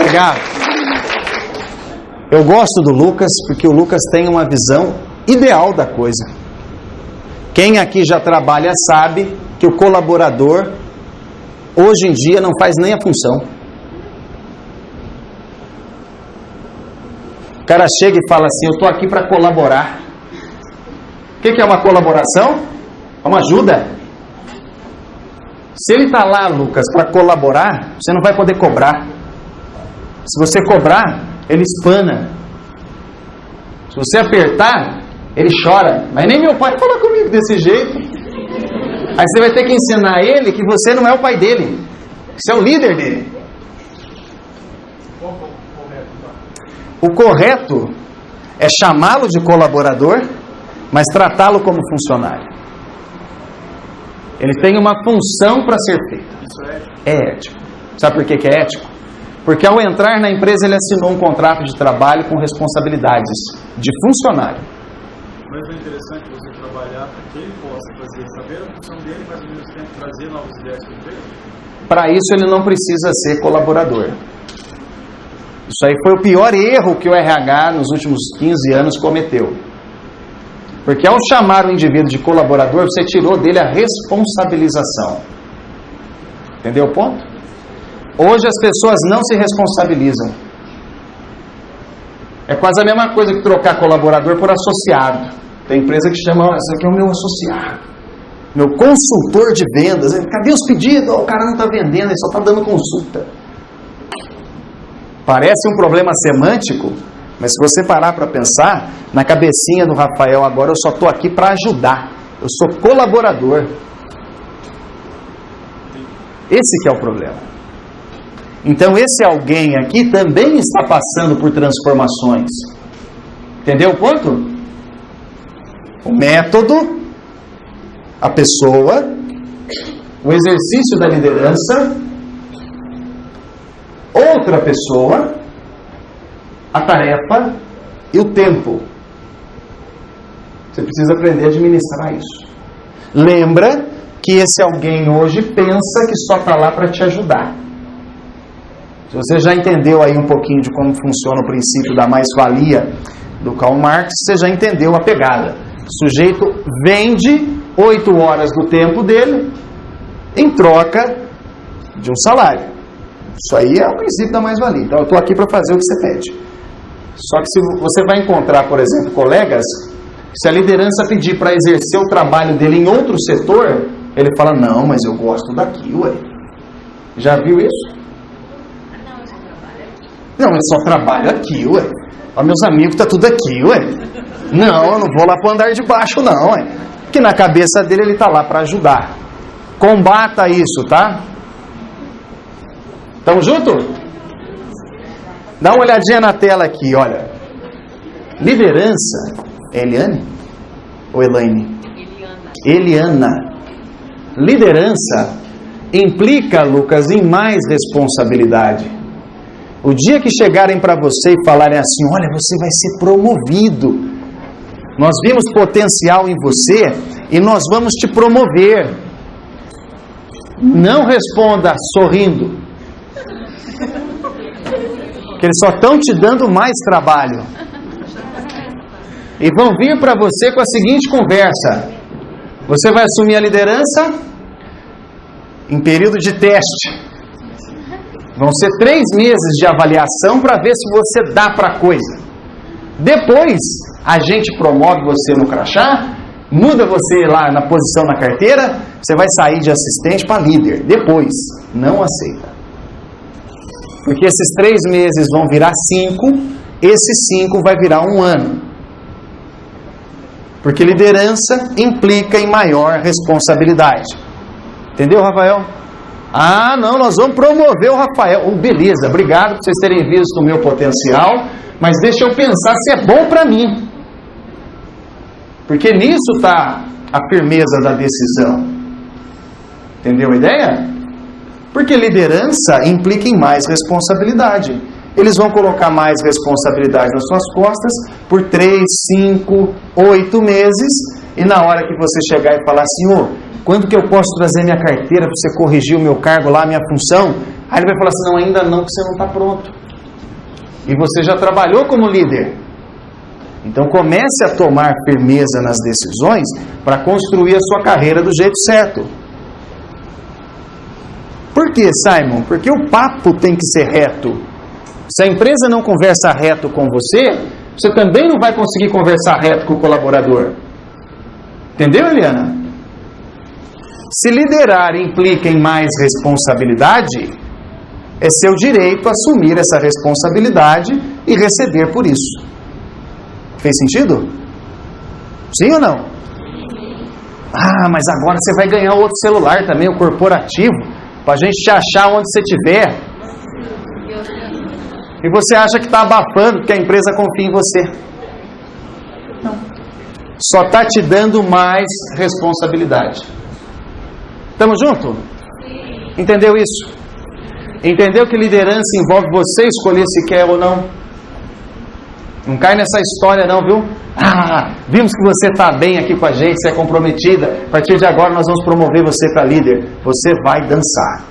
Obrigado. Eu gosto do Lucas porque o Lucas tem uma visão ideal da coisa. Quem aqui já trabalha sabe que o colaborador hoje em dia não faz nem a função. O cara chega e fala assim, eu estou aqui para colaborar. O que é uma colaboração? É uma ajuda. Se ele está lá, Lucas, para colaborar, você não vai poder cobrar. Se você cobrar, ele espana. Se você apertar, ele chora. Mas nem meu pai fala comigo desse jeito. Aí você vai ter que ensinar ele que você não é o pai dele. Você é o líder dele. O correto é chamá-lo de colaborador, mas tratá-lo como funcionário. Ele tem uma função para ser feita. Isso é ético. Sabe por que é ético? Porque ao entrar na empresa ele assinou um contrato de trabalho com responsabilidades de funcionário. Mas é interessante você trabalhar para que ele possa fazer, saber a função dele, mas ao mesmo tempo trazer novas ideias para a empresa? Para isso ele não precisa ser colaborador. Isso aí foi o pior erro que o RH nos últimos 15 anos cometeu. Porque ao chamar o indivíduo de colaborador, você tirou dele a responsabilização. Entendeu o ponto? Hoje as pessoas não se responsabilizam. É quase a mesma coisa que trocar colaborador por associado. Tem empresa que chama, esse aqui é o meu associado, meu consultor de vendas. Cadê os pedidos? O cara não está vendendo, ele só está dando consulta. Parece um problema semântico, mas se você parar para pensar, na cabecinha do Rafael agora eu só estou aqui para ajudar. Eu sou colaborador. Esse que é o problema. Então esse alguém aqui também está passando por transformações. Entendeu o ponto? O método, a pessoa, o exercício da liderança, outra pessoa, a tarefa e o tempo. Você precisa aprender a administrar isso. Lembra que esse alguém hoje pensa que só está lá para te ajudar. Se você já entendeu aí um pouquinho de como funciona o princípio da mais-valia do Karl Marx, você já entendeu a pegada. O sujeito vende 8 horas do tempo dele em troca de um salário. Isso aí é o princípio da mais-valia. Então eu estou aqui para fazer o que você pede. Só que se você vai encontrar, por exemplo, colegas, se a liderança pedir para exercer o trabalho dele em outro setor, ele fala, não, mas eu gosto daqui, ué. Já viu isso? Não, eu só trabalho aqui, ué. Ó, meus amigos, tá tudo aqui, ué. Não, eu não vou lá pro andar de baixo, não, ué. Porque na cabeça dele ele tá lá para ajudar. Combata isso, tá? Tamo junto? Dá uma olhadinha na tela aqui, olha. Liderança. É Eliane? Ou Elaine? Eliana. Liderança implica, Lucas, em mais responsabilidade. O dia que chegarem para você e falarem assim, olha, você vai ser promovido. Nós vimos potencial em você e nós vamos te promover. Não responda sorrindo. Porque eles só estão te dando mais trabalho. E vão vir para você com a seguinte conversa. Você vai assumir a liderança em período de teste. Vão ser 3 meses de avaliação para ver se você dá para a coisa. Depois, a gente promove você no crachá, muda você lá na posição na carteira, você vai sair de assistente para líder. Depois, não aceita. Porque esses 3 meses vão virar 5, esses 5 vai virar 1 ano. Porque liderança implica em maior responsabilidade. Entendeu, Rafael? Ah, não, nós vamos promover o Rafael. Beleza, obrigado por vocês terem visto o meu potencial, mas deixa eu pensar se é bom para mim. Porque nisso está a firmeza da decisão. Entendeu a ideia? Porque liderança implica em mais responsabilidade. Eles vão colocar mais responsabilidade nas suas costas por 3, 5, 8 meses. E na hora que você chegar e falar, senhor, quando que eu posso trazer minha carteira para você corrigir o meu cargo lá, minha função? Aí ele vai falar assim, não, ainda não, porque você não está pronto. E você já trabalhou como líder. Então comece a tomar firmeza nas decisões para construir a sua carreira do jeito certo. Por quê, Simon? Porque o papo tem que ser reto. Se a empresa não conversa reto com você, você também não vai conseguir conversar reto com o colaborador. Entendeu, Eliana? Se liderar implica em mais responsabilidade, é seu direito assumir essa responsabilidade e receber por isso. Fez sentido? Sim ou não? Ah, mas agora você vai ganhar outro celular também, o corporativo, para a gente te achar onde você estiver. E você acha que está abafando porque a empresa confia em você. Não. Só está te dando mais responsabilidade. Estamos juntos? Entendeu isso? Entendeu que liderança envolve você escolher se quer ou não? Não cai nessa história não, viu? Ah, vimos que você está bem aqui com a gente, você é comprometida. A partir de agora nós vamos promover você para líder. Você vai dançar.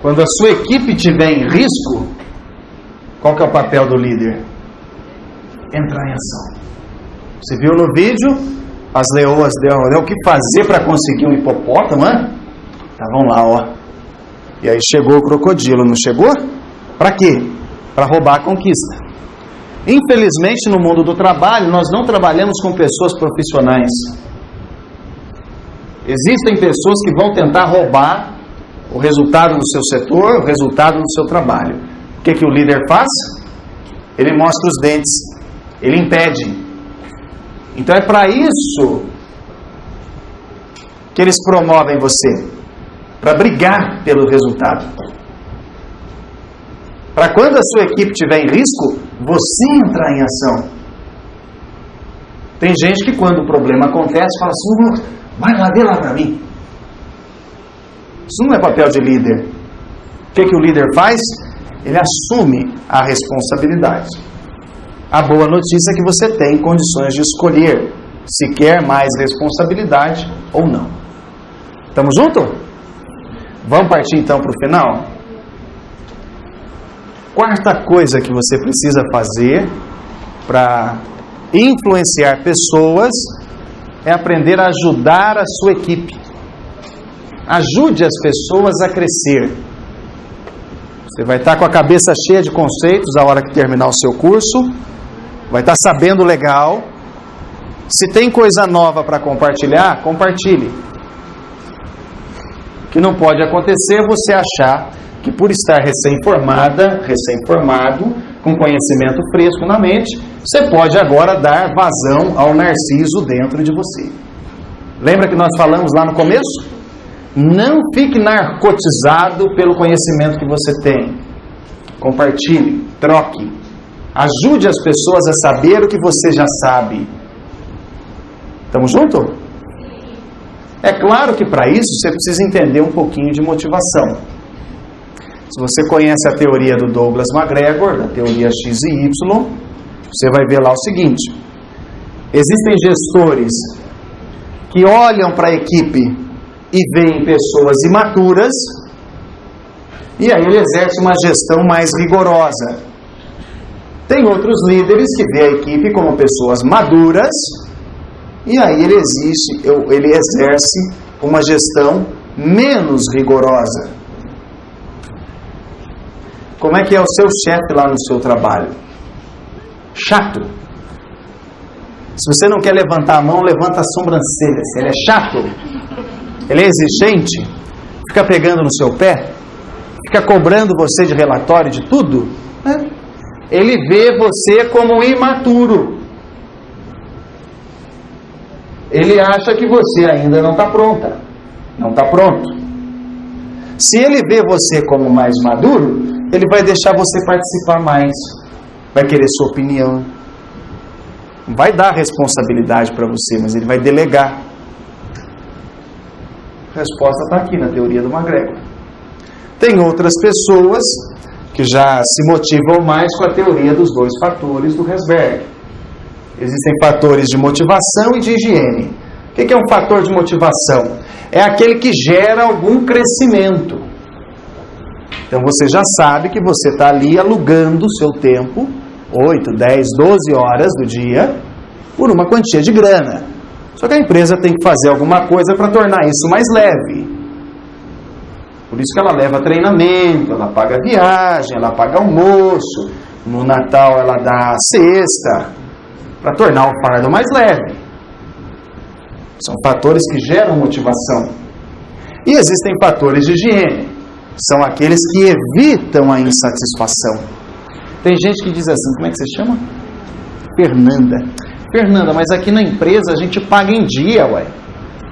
Quando a sua equipe estiver em risco, qual que é o papel do líder? Entrar em ação. Você viu no vídeo? As leoas deram o que fazer para conseguir um hipopótamo, hein? Estavam lá, ó. E aí chegou o crocodilo, não chegou? Para quê? Para roubar a conquista. Infelizmente, no mundo do trabalho, nós não trabalhamos com pessoas profissionais. Existem pessoas que vão tentar roubar o resultado do seu setor, o resultado do seu trabalho. O que o líder faz? Ele mostra os dentes. Ele impede. Então é para isso que eles promovem você. Para brigar pelo resultado. Para quando a sua equipe estiver em risco, você entrar em ação. Tem gente que quando o problema acontece, fala assim, vai lá, dê lá para mim. Isso não é papel de líder. O que o líder faz? Ele assume a responsabilidade. A boa notícia é que você tem condições de escolher se quer mais responsabilidade ou não. Estamos juntos? Vamos partir então para o final? Quarta coisa que você precisa fazer para influenciar pessoas é aprender a ajudar a sua equipe. Ajude as pessoas a crescer. Você vai estar com a cabeça cheia de conceitos a hora que terminar o seu curso, vai estar sabendo legal. Se tem coisa nova para compartilhar, compartilhe. O que não pode acontecer é você achar que por estar recém-formado, com conhecimento fresco na mente, você pode agora dar vazão ao narciso dentro de você. Lembra que nós falamos lá no começo? Não fique narcotizado pelo conhecimento que você tem. Compartilhe, troque. Ajude as pessoas a saber o que você já sabe. Estamos juntos? É claro que para isso você precisa entender um pouquinho de motivação. Se você conhece a teoria do Douglas McGregor, da teoria X e Y, você vai ver lá o seguinte: existem gestores que olham para a equipe e veem pessoas imaturas, e aí ele exerce uma gestão mais rigorosa. Tem outros líderes que veem a equipe como pessoas maduras, e aí ele exerce uma gestão menos rigorosa. Como é que é o seu chefe lá no seu trabalho? Chato. Se você não quer levantar a mão, levanta a sobrancelha. Se ele é chato, ele é exigente, fica pegando no seu pé, fica cobrando você de relatório de tudo, né? Ele vê você como imaturo. Ele acha que você ainda não está pronta, não está pronto. Se ele vê você como mais maduro, ele vai deixar você participar mais, vai querer sua opinião, não vai dar responsabilidade para você, mas ele vai delegar. A resposta está aqui na teoria do McGregor. Tem outras pessoas que já se motivam mais com a teoria dos 2 fatores do Herzberg. Existem fatores de motivação e de higiene. O que é um fator de motivação? É aquele que gera algum crescimento. Então você já sabe que você está ali alugando o seu tempo, 8, 10, 12 horas do dia, por uma quantia de grana. Só que a empresa tem que fazer alguma coisa para tornar isso mais leve. Por isso que ela leva treinamento, ela paga viagem, ela paga almoço, no Natal ela dá cesta, para tornar o fardo mais leve. São fatores que geram motivação. E existem fatores de higiene. São aqueles que evitam a insatisfação. Tem gente que diz assim, como é que você chama? Fernanda, mas aqui na empresa a gente paga em dia, ué.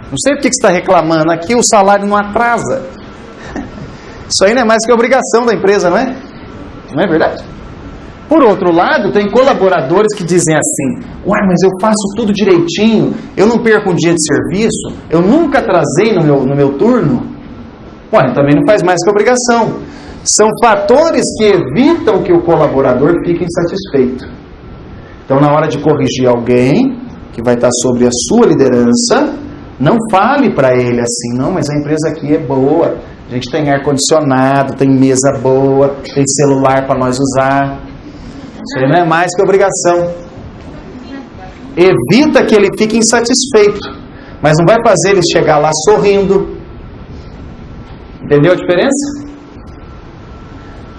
Não sei por que você está reclamando, aqui o salário não atrasa. Isso aí não é mais que obrigação da empresa, não é? Não é verdade? Por outro lado, tem colaboradores que dizem assim, uai, mas eu faço tudo direitinho, eu não perco um dia de serviço, eu nunca atrasei no meu turno. Ué, também não faz mais que obrigação. São fatores que evitam que o colaborador fique insatisfeito. Então, na hora de corrigir alguém, que vai estar sobre a sua liderança, não fale para ele assim, não, mas a empresa aqui é boa, a gente tem ar-condicionado, tem mesa boa, tem celular para nós usar. Isso aí não é mais que obrigação. Evita que ele fique insatisfeito, mas não vai fazer ele chegar lá sorrindo. Entendeu a diferença?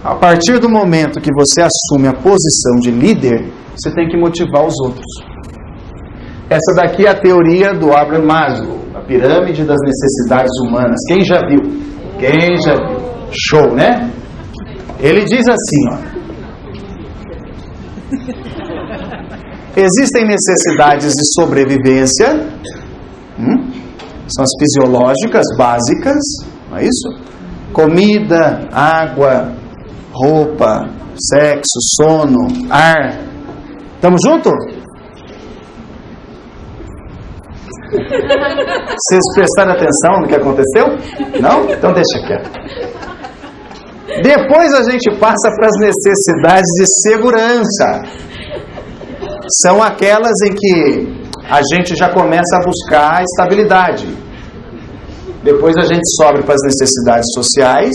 A partir do momento que você assume a posição de líder, você tem que motivar os outros. Essa daqui é a teoria do Abraham Maslow, a pirâmide das necessidades humanas. Quem já viu? Quem já viu? Show, né? Ele diz assim, ó. Existem necessidades de sobrevivência, são as fisiológicas básicas, não é isso? Comida, água, roupa, sexo, sono, ar. Estamos juntos? Vocês prestaram atenção no que aconteceu? Não? Então deixa quieto. Depois a gente passa para as necessidades de segurança. São aquelas em que a gente já começa a buscar a estabilidade. Depois a gente sobe para as necessidades sociais,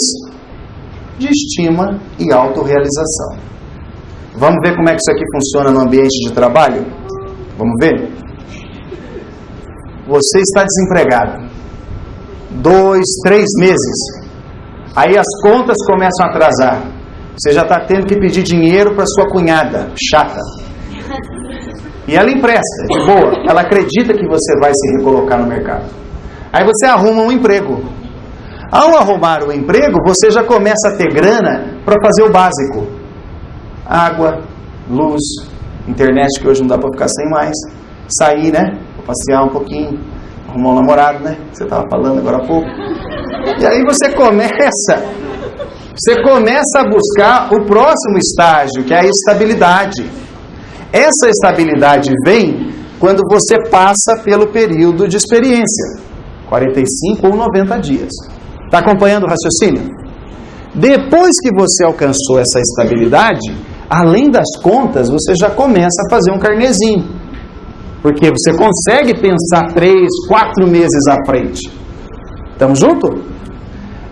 de estima e autorrealização. Vamos ver como é que isso aqui funciona no ambiente de trabalho? Vamos ver? Você está desempregado. 2, 3 meses. Aí as contas começam a atrasar. Você já está tendo que pedir dinheiro para sua cunhada, chata. E ela empresta, de boa. Ela acredita que você vai se recolocar no mercado. Aí você arruma um emprego. Ao arrumar o emprego, você já começa a ter grana para fazer o básico. água, luz, internet, que hoje não dá para ficar sem mais, sair, né? Passear um pouquinho, arrumar um namorado, né? Você estava falando agora há pouco. E aí você começa a buscar o próximo estágio, que é a estabilidade. Essa estabilidade vem quando você passa pelo período de experiência, 45 ou 90 dias. Está acompanhando o raciocínio? Depois que você alcançou essa estabilidade, além das contas, você já começa a fazer um carnezinho. Porque você consegue pensar 3, 4 meses à frente. Estamos juntos?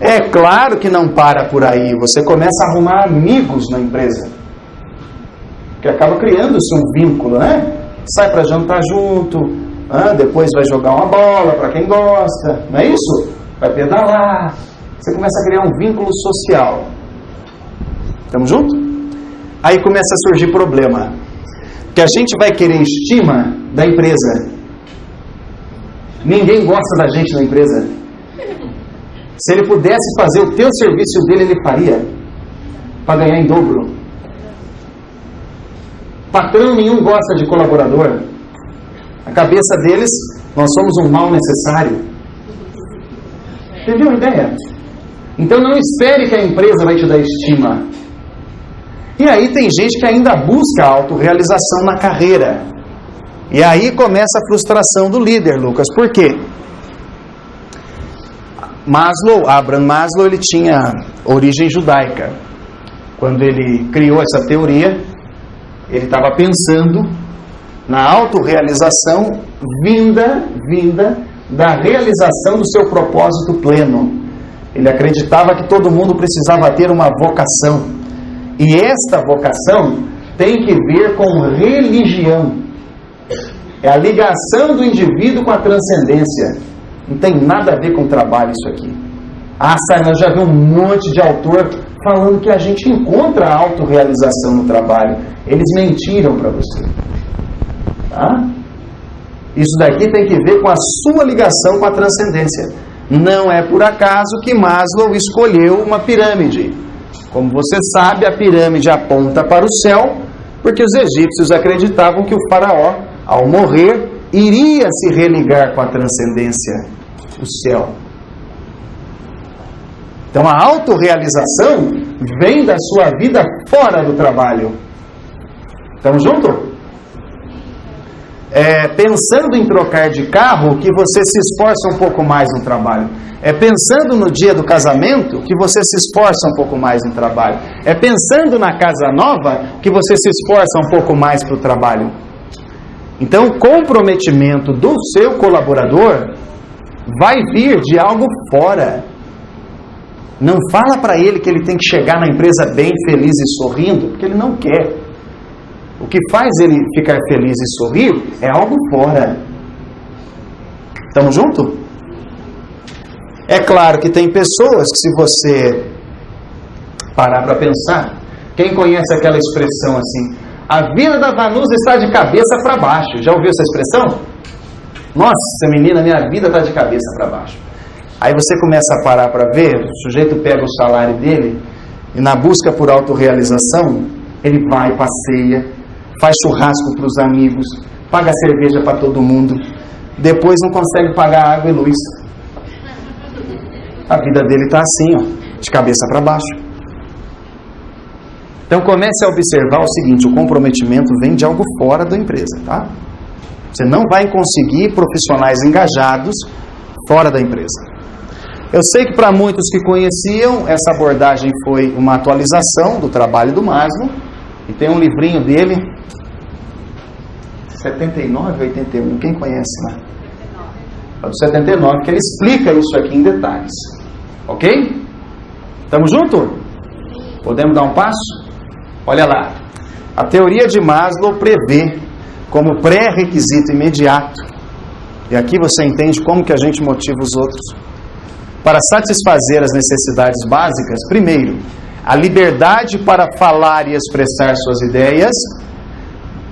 É claro que não para por aí. Você começa a arrumar amigos na empresa. Que acaba criando-se um vínculo, né? Sai para jantar junto, depois vai jogar uma bola para quem gosta, não é isso? Vai pedalar. Você começa a criar um vínculo social. Estamos juntos? Aí começa a surgir problema. Que a gente vai querer estima da empresa. Ninguém gosta da gente na empresa. Se ele pudesse fazer o teu serviço dele, ele faria. Para ganhar em dobro. Patrão nenhum gosta de colaborador. A cabeça deles, nós somos um mal necessário. Entendeu a ideia? Então não espere que a empresa vai te dar estima. E aí tem gente que ainda busca a autorrealização na carreira. E aí começa a frustração do líder, Lucas. Por quê? Abraham Maslow, ele tinha origem judaica. Quando ele criou essa teoria, ele estava pensando na autorrealização vinda da realização do seu propósito pleno. Ele acreditava que todo mundo precisava ter uma vocação. E esta vocação tem que ver com religião. É a ligação do indivíduo com a transcendência. Não tem nada a ver com trabalho isso aqui. Eu já vi um monte de autor falando que a gente encontra a autorrealização no trabalho. Eles mentiram para você. Tá? Isso daqui tem que ver com a sua ligação com a transcendência. Não é por acaso que Maslow escolheu uma pirâmide. Como você sabe, a pirâmide aponta para o céu, porque os egípcios acreditavam que o faraó, ao morrer, iria se religar com a transcendência, o céu. Então a autorrealização vem da sua vida fora do trabalho. Estamos juntos? Pensando em trocar de carro, que você se esforça um pouco mais no trabalho. É pensando no dia do casamento, que você se esforça um pouco mais no trabalho. É pensando na casa nova, que você se esforça um pouco mais para o trabalho. Então, o comprometimento do seu colaborador vai vir de algo fora. Não fala para ele que ele tem que chegar na empresa bem, feliz e sorrindo, porque ele não quer. O que faz ele ficar feliz e sorrir é algo fora. Estamos juntos? É claro que tem pessoas que, se você parar para pensar, quem conhece aquela expressão assim, a vida da Vanusa está de cabeça para baixo. Já ouviu essa expressão? Nossa, menina, minha vida está de cabeça para baixo. Aí você começa a parar para ver, o sujeito pega o salário dele e, na busca por autorrealização, ele vai, passeia, faz churrasco para os amigos, paga cerveja para todo mundo, depois não consegue pagar água e luz. A vida dele está assim, ó, de cabeça para baixo. Então comece a observar o seguinte: o comprometimento vem de algo fora da empresa, tá? Você não vai conseguir profissionais engajados fora da empresa. Eu sei que para muitos que conheciam, essa abordagem foi uma atualização do trabalho do Maslow, e tem um livrinho dele, 79, 81, quem conhece, né? É do 79, que ele explica isso aqui em detalhes. Ok? Estamos juntos? Podemos dar um passo? Olha lá. A teoria de Maslow prevê como pré-requisito imediato, e aqui você entende como que a gente motiva os outros, para satisfazer as necessidades básicas. Primeiro, a liberdade para falar e expressar suas ideias,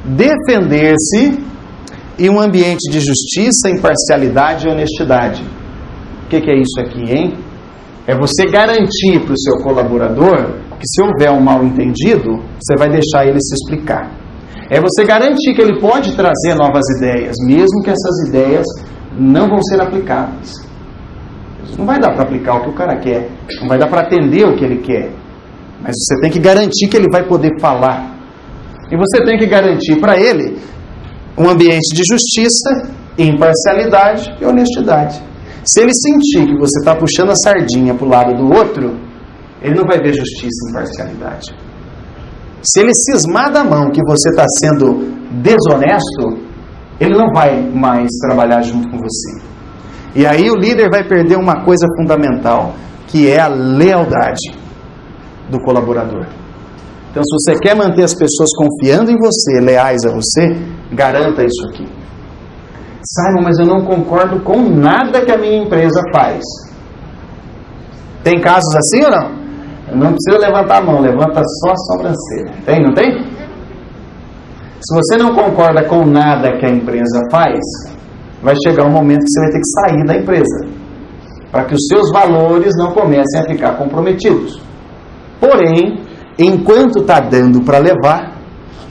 defender-se e um ambiente de justiça, imparcialidade e honestidade. O que é isso aqui, hein? É você garantir para o seu colaborador que se houver um mal entendido, você vai deixar ele se explicar. É você garantir que ele pode trazer novas ideias, mesmo que essas ideias não vão ser aplicáveis. Não vai dar para aplicar o que o cara quer, não vai dar para atender o que ele quer, mas você tem que garantir que ele vai poder falar. E você tem que garantir para ele um ambiente de justiça, imparcialidade e honestidade. Se ele sentir que você está puxando a sardinha para o lado do outro, ele não vai ver justiça e imparcialidade. Se ele cismar da mão que você está sendo desonesto, ele não vai mais trabalhar junto com você. E aí o líder vai perder uma coisa fundamental, que é a lealdade do colaborador. Então, se você quer manter as pessoas confiando em você, leais a você, garanta isso aqui. Simon, mas eu não concordo com nada que a minha empresa faz. Tem casos assim ou não? Não precisa levantar a mão, levanta só a sobrancelha. Tem, não tem? Se você não concorda com nada que a empresa faz, vai chegar um momento que você vai ter que sair da empresa, para que os seus valores não comecem a ficar comprometidos. Porém, enquanto está dando para levar,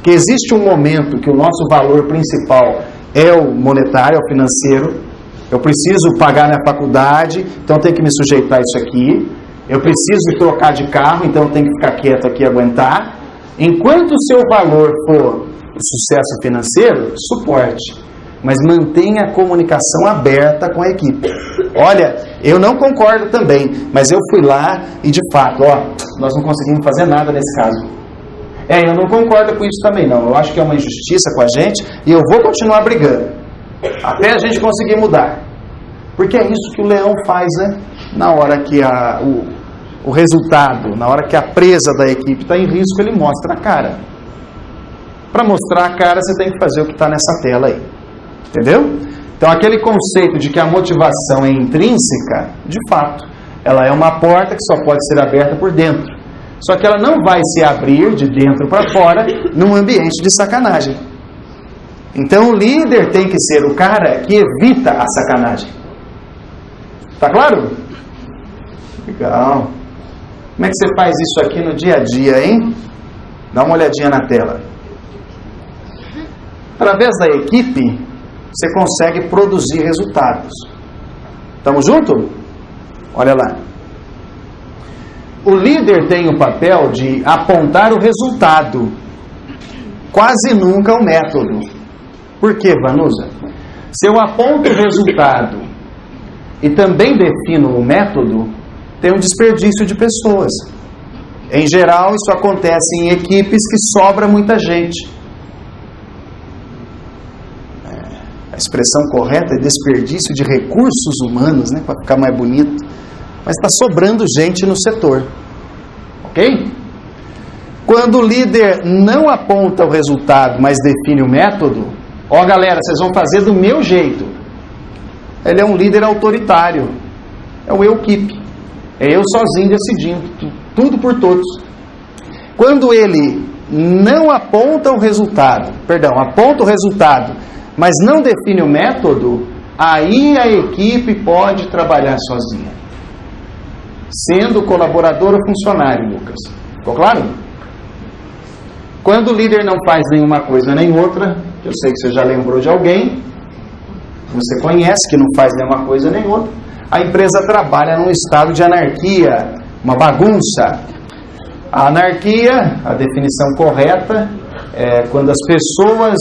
que existe um momento que o nosso valor principal é o monetário, é o financeiro. Eu preciso pagar minha faculdade, então eu tenho que me sujeitar a isso aqui. Eu preciso trocar de carro, então eu tenho que ficar quieto aqui e aguentar. Enquanto o seu valor for o sucesso financeiro, suporte. Mas mantenha a comunicação aberta com a equipe. Olha, eu não concordo também, mas eu fui lá e de fato, nós não conseguimos fazer nada nesse caso. Eu não concordo com isso também não. Eu acho que é uma injustiça com a gente e eu vou continuar brigando até a gente conseguir mudar. Porque é isso que o leão faz, né? Na hora que o resultado, na hora que a presa da equipe está em risco, ele mostra a cara. Para mostrar a cara, você tem que fazer o que está nessa tela aí. Entendeu? Então, aquele conceito de que a motivação é intrínseca, de fato, ela é uma porta que só pode ser aberta por dentro. Só que ela não vai se abrir de dentro para fora num ambiente de sacanagem. Então, o líder tem que ser o cara que evita a sacanagem. Tá claro? Legal. Como é que você faz isso aqui no dia a dia, hein? Dá uma olhadinha na tela. Através da equipe, você consegue produzir resultados. Estamos juntos? Olha lá. O líder tem o papel de apontar o resultado, quase nunca o método. Por quê, Vanusa? Se eu aponto o resultado e também defino o método, tem um desperdício de pessoas. Em geral, isso acontece em equipes que sobra muita gente. A expressão correta é desperdício de recursos humanos, né, para ficar mais bonito. Mas está sobrando gente no setor. Ok? Quando o líder não aponta o resultado, mas define o método, galera, vocês vão fazer do meu jeito. Ele é um líder autoritário. É o eu-equipe. É eu sozinho decidindo tudo por todos. Quando ele não aponta o resultado, aponta o resultado, mas não define o método, aí a equipe pode trabalhar sozinha. Sendo colaborador ou funcionário, Lucas. Ficou claro? Quando o líder não faz nenhuma coisa nem outra, eu sei que você já lembrou de alguém, você conhece que não faz nenhuma coisa nem outra, a empresa trabalha num estado de anarquia, uma bagunça. A anarquia, a definição correta, é quando as pessoas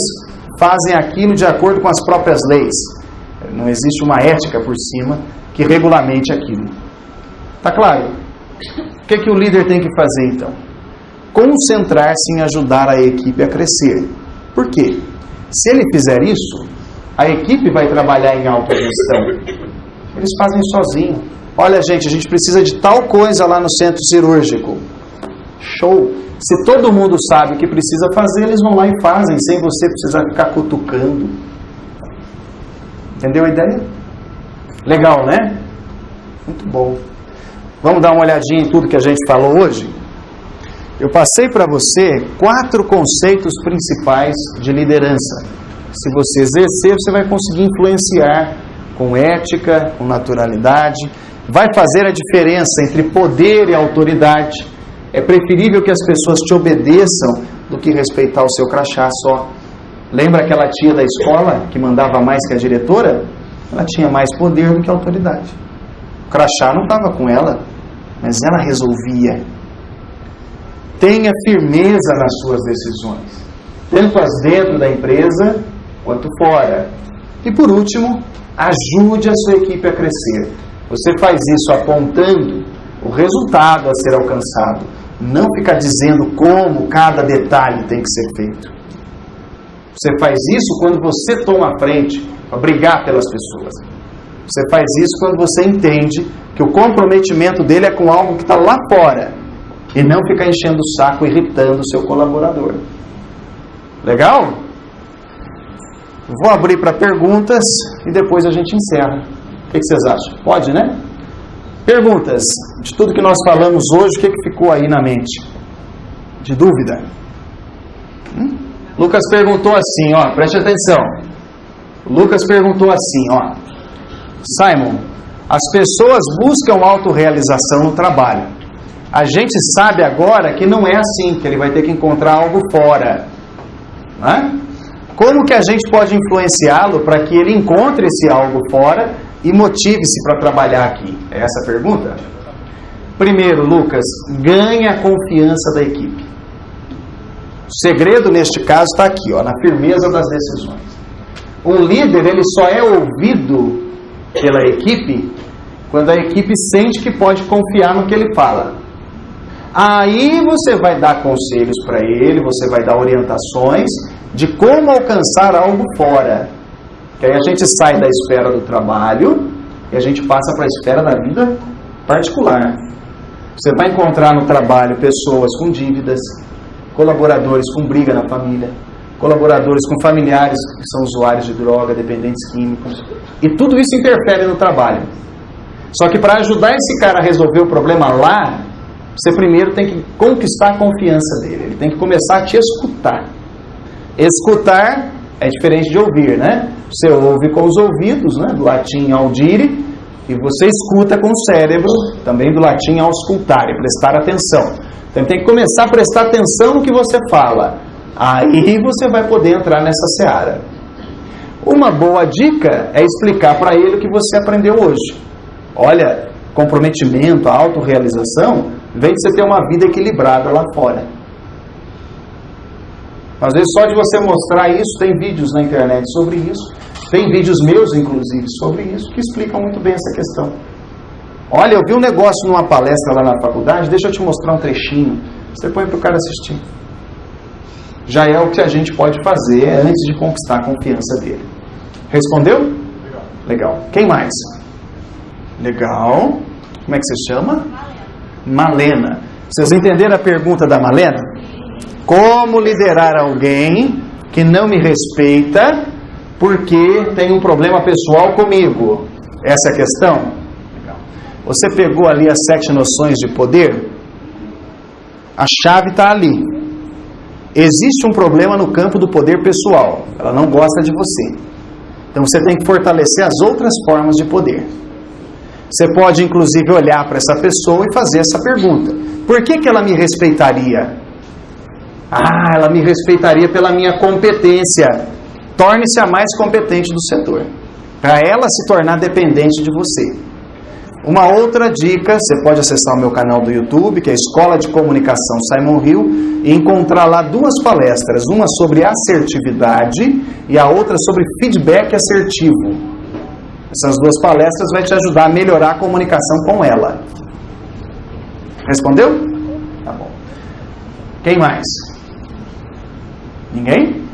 fazem aquilo de acordo com as próprias leis. Não existe uma ética por cima que regulamente aquilo. Tá claro? O que o líder tem que fazer então? Concentrar-se em ajudar a equipe a crescer. Por quê? Se ele fizer isso, a equipe vai trabalhar em autogestão. Eles fazem sozinho. Olha, gente, a gente precisa de tal coisa lá no centro cirúrgico. Show! Se todo mundo sabe o que precisa fazer, eles vão lá e fazem, sem você precisar ficar cutucando. Entendeu a ideia? Legal, né? Muito bom. Vamos dar uma olhadinha em tudo que a gente falou hoje? Eu passei para você 4 conceitos principais de liderança. Se você exercer, você vai conseguir influenciar com ética, com naturalidade. Vai fazer a diferença entre poder e autoridade. É preferível que as pessoas te obedeçam do que respeitar o seu crachá só. Lembra aquela tia da escola que mandava mais que a diretora? Ela tinha mais poder do que a autoridade. O crachá não estava com ela, mas ela resolvia. Tenha firmeza nas suas decisões, tanto as dentro da empresa quanto fora. E por último, ajude a sua equipe a crescer. Você faz isso apontando o resultado a ser alcançado, não ficar dizendo como cada detalhe tem que ser feito. Você faz isso quando você toma a frente para brigar pelas pessoas. Você faz isso quando você entende que o comprometimento dele é com algo que está lá fora e não ficar enchendo o saco, irritando o seu colaborador. Legal? Vou abrir para perguntas e depois a gente encerra. O que vocês acham? Pode, né? Perguntas. De tudo que nós falamos hoje, o que ficou aí na mente? De dúvida? Lucas perguntou assim, ó, preste atenção. Lucas perguntou assim, ó. Simon, as pessoas buscam autorrealização no trabalho. A gente sabe agora que não é assim, que ele vai ter que encontrar algo fora. Né? Como que a gente pode influenciá-lo para que ele encontre esse algo fora e motive-se para trabalhar aqui? É essa a pergunta? Primeiro, Lucas, ganhe a confiança da equipe. O segredo neste caso está aqui, ó, na firmeza das decisões. Um líder, ele só é ouvido pela equipe quando a equipe sente que pode confiar no que ele fala. Aí você vai dar conselhos para ele, você vai dar orientações de como alcançar algo fora. Que aí a gente sai da esfera do trabalho e a gente passa para a esfera da vida particular. Você vai encontrar no trabalho pessoas com dívidas, colaboradores com briga na família, colaboradores com familiares que são usuários de droga, dependentes químicos. E tudo isso interfere no trabalho. Só que para ajudar esse cara a resolver o problema lá, você primeiro tem que conquistar a confiança dele. Ele tem que começar a te escutar. Escutar é diferente de ouvir, né? Você ouve com os ouvidos, né? Do latim audire, e você escuta com o cérebro, também do latim auscultare, prestar atenção. Então tem que começar a prestar atenção no que você fala. Aí você vai poder entrar nessa seara. Uma boa dica é explicar para ele o que você aprendeu hoje. Olha, comprometimento, a autorrealização vem de você ter uma vida equilibrada lá fora. Às vezes só de você mostrar isso, tem vídeos na internet sobre isso, tem vídeos meus inclusive sobre isso, que explicam muito bem essa questão. Olha, eu vi um negócio numa palestra lá na faculdade, deixa eu te mostrar um trechinho, você põe para o cara assistir. Já é o que a gente pode fazer antes de conquistar a confiança dele. Respondeu? Legal. Quem mais? Legal. Como é que você chama? Malena. Vocês entenderam a pergunta da Malena? Como liderar alguém que não me respeita porque tem um problema pessoal comigo? Essa é a questão? Legal. Você pegou ali as 7 noções de poder? A chave está ali. Existe um problema no campo do poder pessoal. Ela não gosta de você. Então você tem que fortalecer as outras formas de poder. Você pode inclusive olhar para essa pessoa e fazer essa pergunta. Por que ela me respeitaria? Ah, ela me respeitaria pela minha competência. Torne-se a mais competente do setor. Para ela se tornar dependente de você. Uma outra dica, você pode acessar o meu canal do YouTube, que é a Escola de Comunicação Simon Hill, e encontrar lá 2 palestras, uma sobre assertividade e a outra sobre feedback assertivo. Essas 2 palestras vão te ajudar a melhorar a comunicação com ela. Respondeu? Tá bom. Quem mais? Ninguém?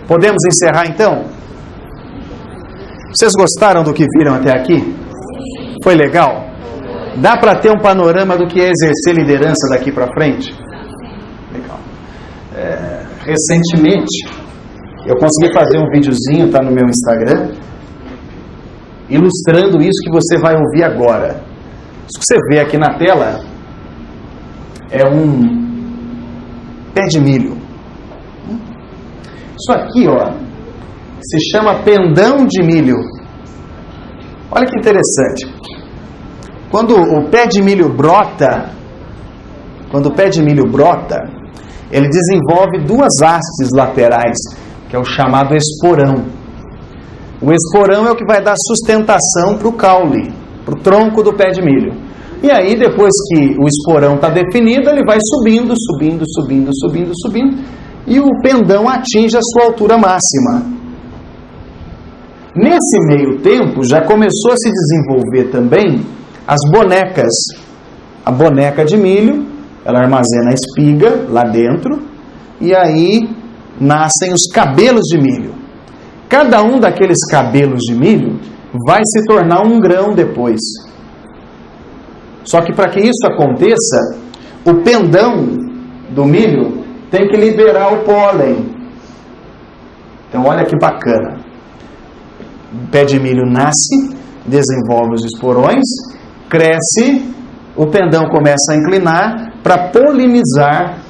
Podemos encerrar então? Vocês gostaram do que viram até aqui? Foi legal? Dá para ter um panorama do que é exercer liderança daqui para frente? Legal. Recentemente, eu consegui fazer um videozinho, está no meu Instagram, ilustrando isso que você vai ouvir agora. Isso que você vê aqui na tela é um pé de milho. Isso aqui, ó, se chama pendão de milho. Olha que interessante. Quando o pé de milho brota, quando o pé de milho brota, ele desenvolve duas hastes laterais, que é o chamado esporão. O esporão é o que vai dar sustentação para o caule, para o tronco do pé de milho. E aí, depois que o esporão está definido, ele vai subindo, subindo, subindo, subindo, subindo, e o pendão atinge a sua altura máxima. Nesse meio tempo, já começou a se desenvolver também as bonecas. A boneca de milho, ela armazena a espiga lá dentro, e aí nascem os cabelos de milho. Cada um daqueles cabelos de milho vai se tornar um grão depois. Só que para que isso aconteça, o pendão do milho tem que liberar o pólen. Então olha que bacana. O pé de milho nasce, desenvolve os esporões, cresce, o pendão começa a inclinar para polinizar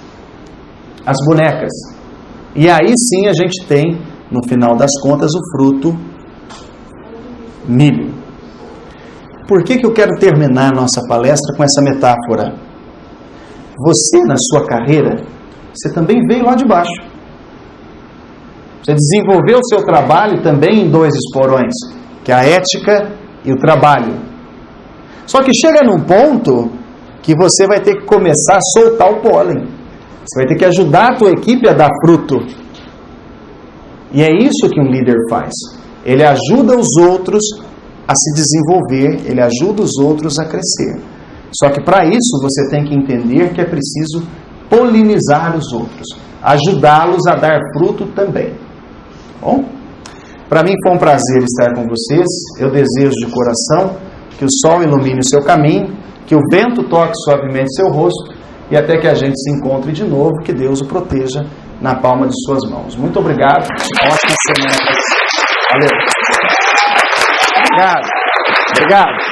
as bonecas. E aí sim a gente tem, no final das contas, o fruto milho. Por que eu quero terminar a nossa palestra com essa metáfora? Você, na sua carreira, você também veio lá de baixo. Você desenvolveu o seu trabalho também em dois esporões, que é a ética e o trabalho. Só que chega num ponto que você vai ter que começar a soltar o pólen. Você vai ter que ajudar a tua equipe a dar fruto. E é isso que um líder faz. Ele ajuda os outros a se desenvolver, ele ajuda os outros a crescer. Só que para isso você tem que entender que é preciso polinizar os outros, ajudá-los a dar fruto também. Bom, para mim foi um prazer estar com vocês. Eu desejo de coração que o sol ilumine o seu caminho, que o vento toque suavemente seu rosto e até que a gente se encontre de novo, que Deus o proteja na palma de suas mãos. Muito obrigado. Ótima semana para vocês. Valeu. Obrigado. Obrigado.